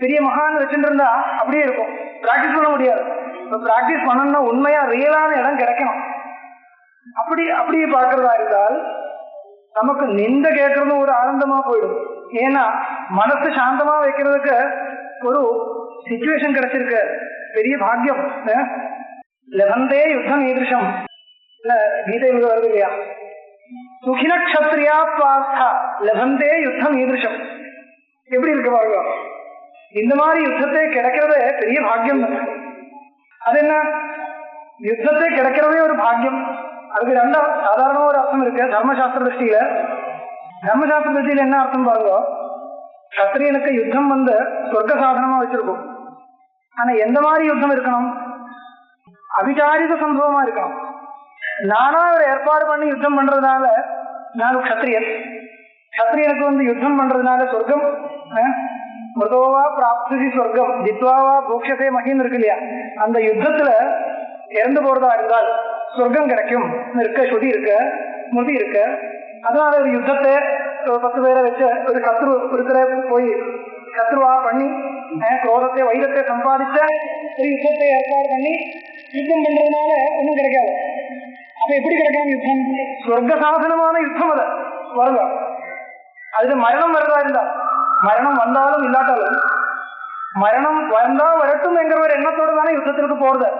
B: பெரிய மகான் வச்சுட்டு இருந்தா அப்படியே இருக்கும், பிராக்டிஸ் பண்ண முடியாது. பிராக்டிஸ் பண்ணணும்னா உண்மையா ரியலான இடம் கிடைக்கணும். அப்படி பார்க்கறதா இருந்தால் நமக்கு நிந்த கேட்கறதும் ஒரு ஆனந்தமா போயிடும். ஏன்னா மனசு சாந்தமா வைக்கிறதுக்கு ஒரு சிச்சுவேஷன் கிடைச்சிருக்கு, பெரிய பாக்கியம். லபந்தே யுத்தம் ஈதிருஷம் கீதை வருது இல்லையா, சுகின க்ஷத்ரியா பார்த்தா லபந்தே யுத்தம் ஈதிருஷம். எப்படி இருக்கு பாருங்க, இந்த மாதிரி யுத்தத்தை கிடைக்கிறதே பெரிய பாக்கியம். அது என்ன, யுத்தத்தை கிடைக்கிறதே ஒரு பாக்கியம். அதுக்கு சாதாரணமா ஒரு அர்த்தம் இருக்கு தர்மசாஸ்திர திருஷ்டியில. தர்மசாஸ்திர திருஷ்டியில என்ன அர்த்தம் பாருங்க, சத்திரியனுக்கு யுத்தம் சொர்க்க சாதனமா வச்சிருக்கும். ஆனா எந்த மாதிரி யுத்தம் இருக்கணும், அபிச்சாரித சம்பவமா இருக்கணும். நானா ஒரு ஏற்பாடு பண்ணி யுத்தம் பண்றதுனால நான் கத்திரியன், கத்திரியனுக்கு யுத்தம் பண்றதுனால சொர்க்கம், மிருதோவா பிராப்தி சொர்க்கம் ஜித்வாவா பூக்ஷதே மகின்னு இருக்கு இல்லையா, அந்த யுத்தத்துல இறந்து போறதா இருந்தால் சொர்க்கம் கிடைக்கும் இருக்க, ஸ்ருதி இருக்க, ஸ்மிருதி இருக்க. அதனால ஒரு யுத்தத்தை 10 பேரை வச்சு ஒரு சத்ரு இருக்கிற போய் சத்ருவா பண்ணி குரோதத்தை வைரத்தை சம்பாதிச்ச ஒரு யுத்தத்தை ஏற்பாடு பண்ணி யுத்தம் பண்றதுனால ஒன்றும் கிடைக்காது. அப்ப எப்படி கிடைக்காம யுத்தம், சொர்க்க சாசனமான யுத்தம் அது வருங்க. அதுல மரணம் வரதா இருந்தா, மரணம் வந்தாலும் இல்லாட்டாலும், மரணம் வந்தா வரட்டும் என்கிற ஒரு எண்ணத்தோடு தானே யுத்தத்திற்கு போறது.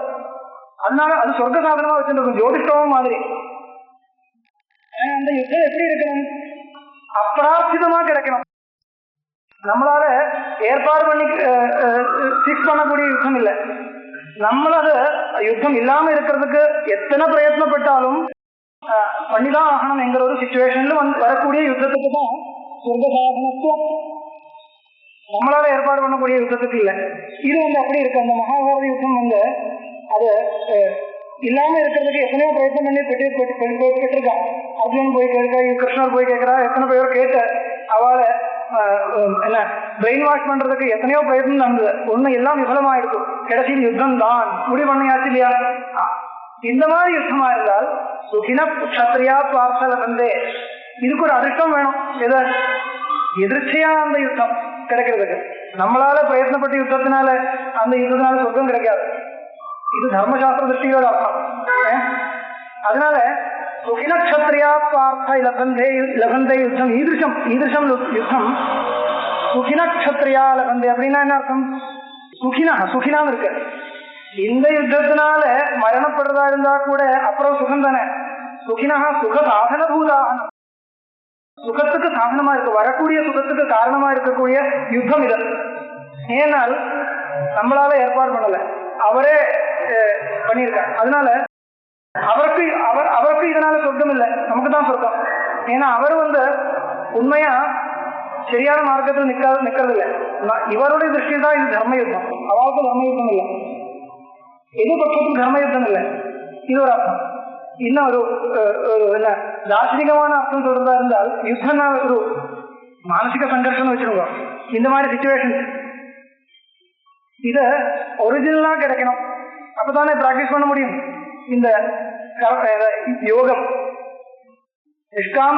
B: அதனால அது சொர்க்க சாதனமா வச்சுருக்கும், ஜோதிஷ்டவம் மாதிரி. அந்த யுத்தம் எப்படி இருக்கணும், அப்பிரார்த்திதமா கிடைக்கணும். நம்மளால ஏற்பாடு பண்ணி ஃபிக்ஸ் பண்ணக்கூடிய யுத்தம் இல்லை. நம்மளது யுத்தம் இல்லாம இருக்கிறதுக்கு எத்தனை பிரயத்னப்பட்டாலும் பண்ணிதான் ஆகணும் என்கிற ஒரு சிச்சுவேஷன்ல வரக்கூடிய யுத்தத்துக்கு தான் சொர்க்க சாதனத்துவம். நம்மளால ஏற்பாடு பண்ணக்கூடிய யுத்தத்துக்கு இல்லை. இது அப்படி இருக்கு. அந்த மகாபாரத யுத்தம் அது இல்லாம இருக்கிறதுக்கு எத்தனையோ பிரயத்னம் பண்ணி பெற்றிருக்கான். அர்ஜுனன் போய் கேட்க, கிருஷ்ணர் போய் கேட்கிறா, எத்தனை பேர் கேட்டு அவளை என்ன பிரெயின் வாஷ் பண்றதுக்கு எத்தனையோ பிரயத்னம் நடந்தது. ஒண்ணு எல்லாம் விபலமாயிடுச்சு. கடைசியில் யுத்தம் தான் முடிவு பண்ணியாச்சு இல்லையா. இந்த மாதிரி யுத்தமா இருந்தால் சுகின க்ஷத்ரியா பார்சல வந்தே, இதுக்கு ஒரு அதிர்ஷ்டம் வேணும். எதிர்ச்சையா அந்த யுத்தம் கிடைக்கிறதுக்கு நம்மளால பிரயத்னப்பட்ட யுத்தத்தினால அந்த யுத்தத்தினால சொர்க்கம் கிடைக்காது. இது தர்மசாஸ்திர திருஷ்டியோட அர்த்தம். அதனால சுகின க்ஷத்ரியா பார்த்த லபந்தே யுத்தம் ஈதிருஷம் யுத்தம் சுகின க்ஷத்ரியா லபந்தே அப்படின்னா என்ன அர்த்தம், சுகினான்னு இருக்கு. இந்த யுத்தத்தினால மரணப்படுறதா இருந்தா கூட அப்புறம் சுகம் தானே. சுகினா சுக சாதன பூதாகனம், சுகத்துக்கு சாதனமா இருக்கு, வரக்கூடிய சுகத்துக்கு காரணமா இருக்கக்கூடிய யுத்தம் இது. ஏனால் நம்மளால ஏற்பாடு பண்ணல, அவரே பண்ணியிருக்கார். அதனால அவருக்கு இதனால சொர்க்கம் இல்லை, நமக்கு தான் சொர்க்கம். ஏன்னா அவர் உண்மையா சரியான மார்க்கத்தில் நிக்கிறது இல்லை. இவருடைய திருஷ்டியில் தான் இது தர்ம யுத்தம், அவருக்கு தர்ம யுத்தம் இல்லை, எதிர்பட்சத்துக்கு தர்ம யுத்தம் இல்லை. இது ஒரு அர்த்தம். இன்னும் என்ன தார்ஷனிகமான அர்த்தம் சொல்றதா இருந்தால் யுத்தம்னா ஒரு மானசிக சங்கர்ஷம் வச்சிருக்கோம். இந்த மாதிரி சிச்சுவேஷன் இத ஒரிஜினலா கிடைக்கணும், அப்பதானே பிராக்டிஸ் பண்ண முடியும். இந்த யோகம் நிஷ்காம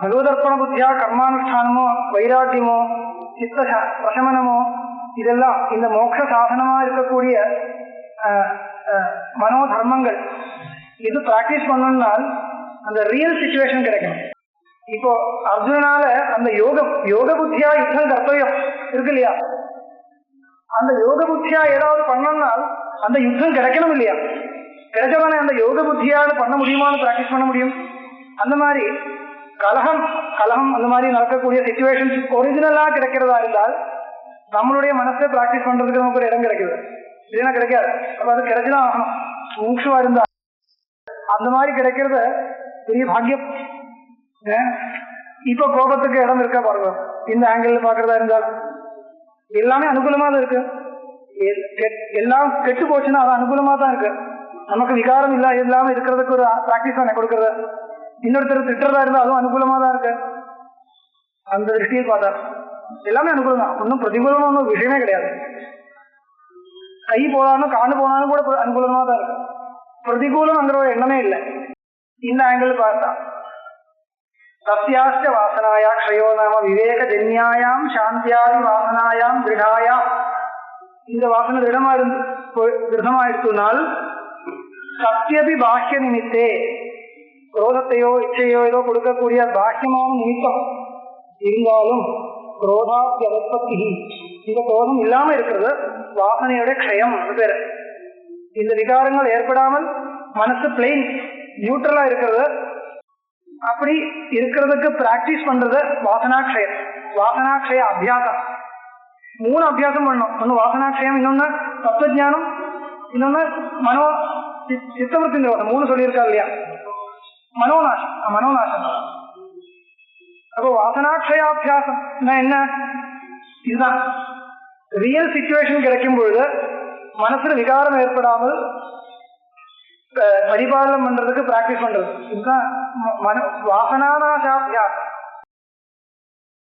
B: பகவதர்ப்பண புத்தியா கர்மானுஷ்டானமோ வைராக்கியமோ சித்த பிரசமனமோ இதெல்லாம் இந்த மோட்ச சாதனமா இருக்கக்கூடிய மனோதர்மங்கள் இது பிராக்டிஸ் பண்ணணும்னால் அந்த ரியல் சிச்சுவேஷன் கிடைக்கணும். இப்போ அர்ஜுனால அந்த யோக புத்தியா யுத்தம் கர்த்தவியம் இருக்கு இல்லையா, அந்த யோக புத்தியா ஏதாவது பண்ணணும்னால் அந்த யுத்தம் கிடைக்கணும் இல்லையா, கிடைச்சதானே அந்த யோக புத்தியாவது பண்ண முடியுமான்னு பிராக்டிஸ் பண்ண முடியும். அந்த மாதிரி கலகம் அந்த மாதிரி நடக்கக்கூடிய சிச்சுவேஷன் ஒரிஜினலா கிடைக்கிறதா இருந்தால் நம்மளுடைய மனசை பிராக்டிஸ் பண்றதுக்கு நமக்கு ஒரு இடம் கிடைக்குது, இல்லைன்னா கிடைக்காது. அப்ப அது கிடைச்சுதான் ஆகணும். மூக்ஷுவா இருந்தா அந்த மாதிரி கிடைக்கிறது பெரிய பாக்கியம். இப்ப கோபத்துக்கு இடம் இருக்கா பாருங்க, இந்த ஆங்கிள் பாக்குறதா இருந்தால் எல்லாமே அனுகூலமா தான் இருக்கு. எல்லாம் கெட்டு போச்சுன்னா அது அனுகூலமா தான் இருக்கு. நமக்கு விகாரம் இல்லாம இருக்கிறதுக்கு ஒரு பிராக்டிஸ் தானே கொடுக்கறது. இன்னொருத்தர் திட்டுறதா இருந்தா அதுவும் அனுகூலமா தான் இருக்கு. அந்த திருஷ்டியில் பார்த்தா எல்லாமே அனுகூலம் தான், ஒன்றும் பிரதிகூலமா ஒன்றும் விஷயமே கிடையாது. கை போனாலும் காணு போனாலும் கூட அனுகூலமா தான் இருக்கு, பிரதிகூலம்ங்கிற ஒரு எண்ணமே இல்லை. இந்த ஆங்கிள் பார்த்தா சத்யாஸ்ய வாசனாயா க்ஷயோ நாம விவேக ஜன்யாயாம் சாந்தியாதி வாசனாயாம் திருடாயாம். இந்த வாசனை திருடமாயிருந்தால் சத்தியபி பாஹ்ய நிமித்தே, குரோதத்தையோ இச்சையோ ஏதோ கொடுக்கக்கூடிய பாஹ்யமான நிமித்தம் இருந்தாலும் குரோதாத்யபத்தி, இந்த குரோதம் இல்லாம இருக்கிறது வாசனையோட க்ஷயம் பேரு. இந்த விகாரங்கள் ஏற்படாமல் மனசு பிளெயின் நியூட்ரலா இருக்கிறது. அப்படி இருக்கிறதுக்கு பிராக்டிஸ் பண்றது வாசனாட்சயம். வாசனாட்சய அபியாசம் 3 அபியாசம் பண்ணணும். ஒன்னு வாசனாட்சயம், இன்னொன்னு தத்துவஜானம், இன்னொன்னு சித்தவருத்தி நிரோதம். 3 சொல்லியிருக்கா இல்லையா, மனோநாசம். அப்போ வாசனாட்சயாபியாசம் என்ன, இதுதான் ரியல் சிச்சுவேஷன் கிடைக்கும் பொழுது மனசுல விகாரம் ஏற்படாமல் பரிபாலனம் பண்றதுக்கு பிராக்டிஸ் பண்றது. இதுதான் வாசனாநாசாபியாசம்.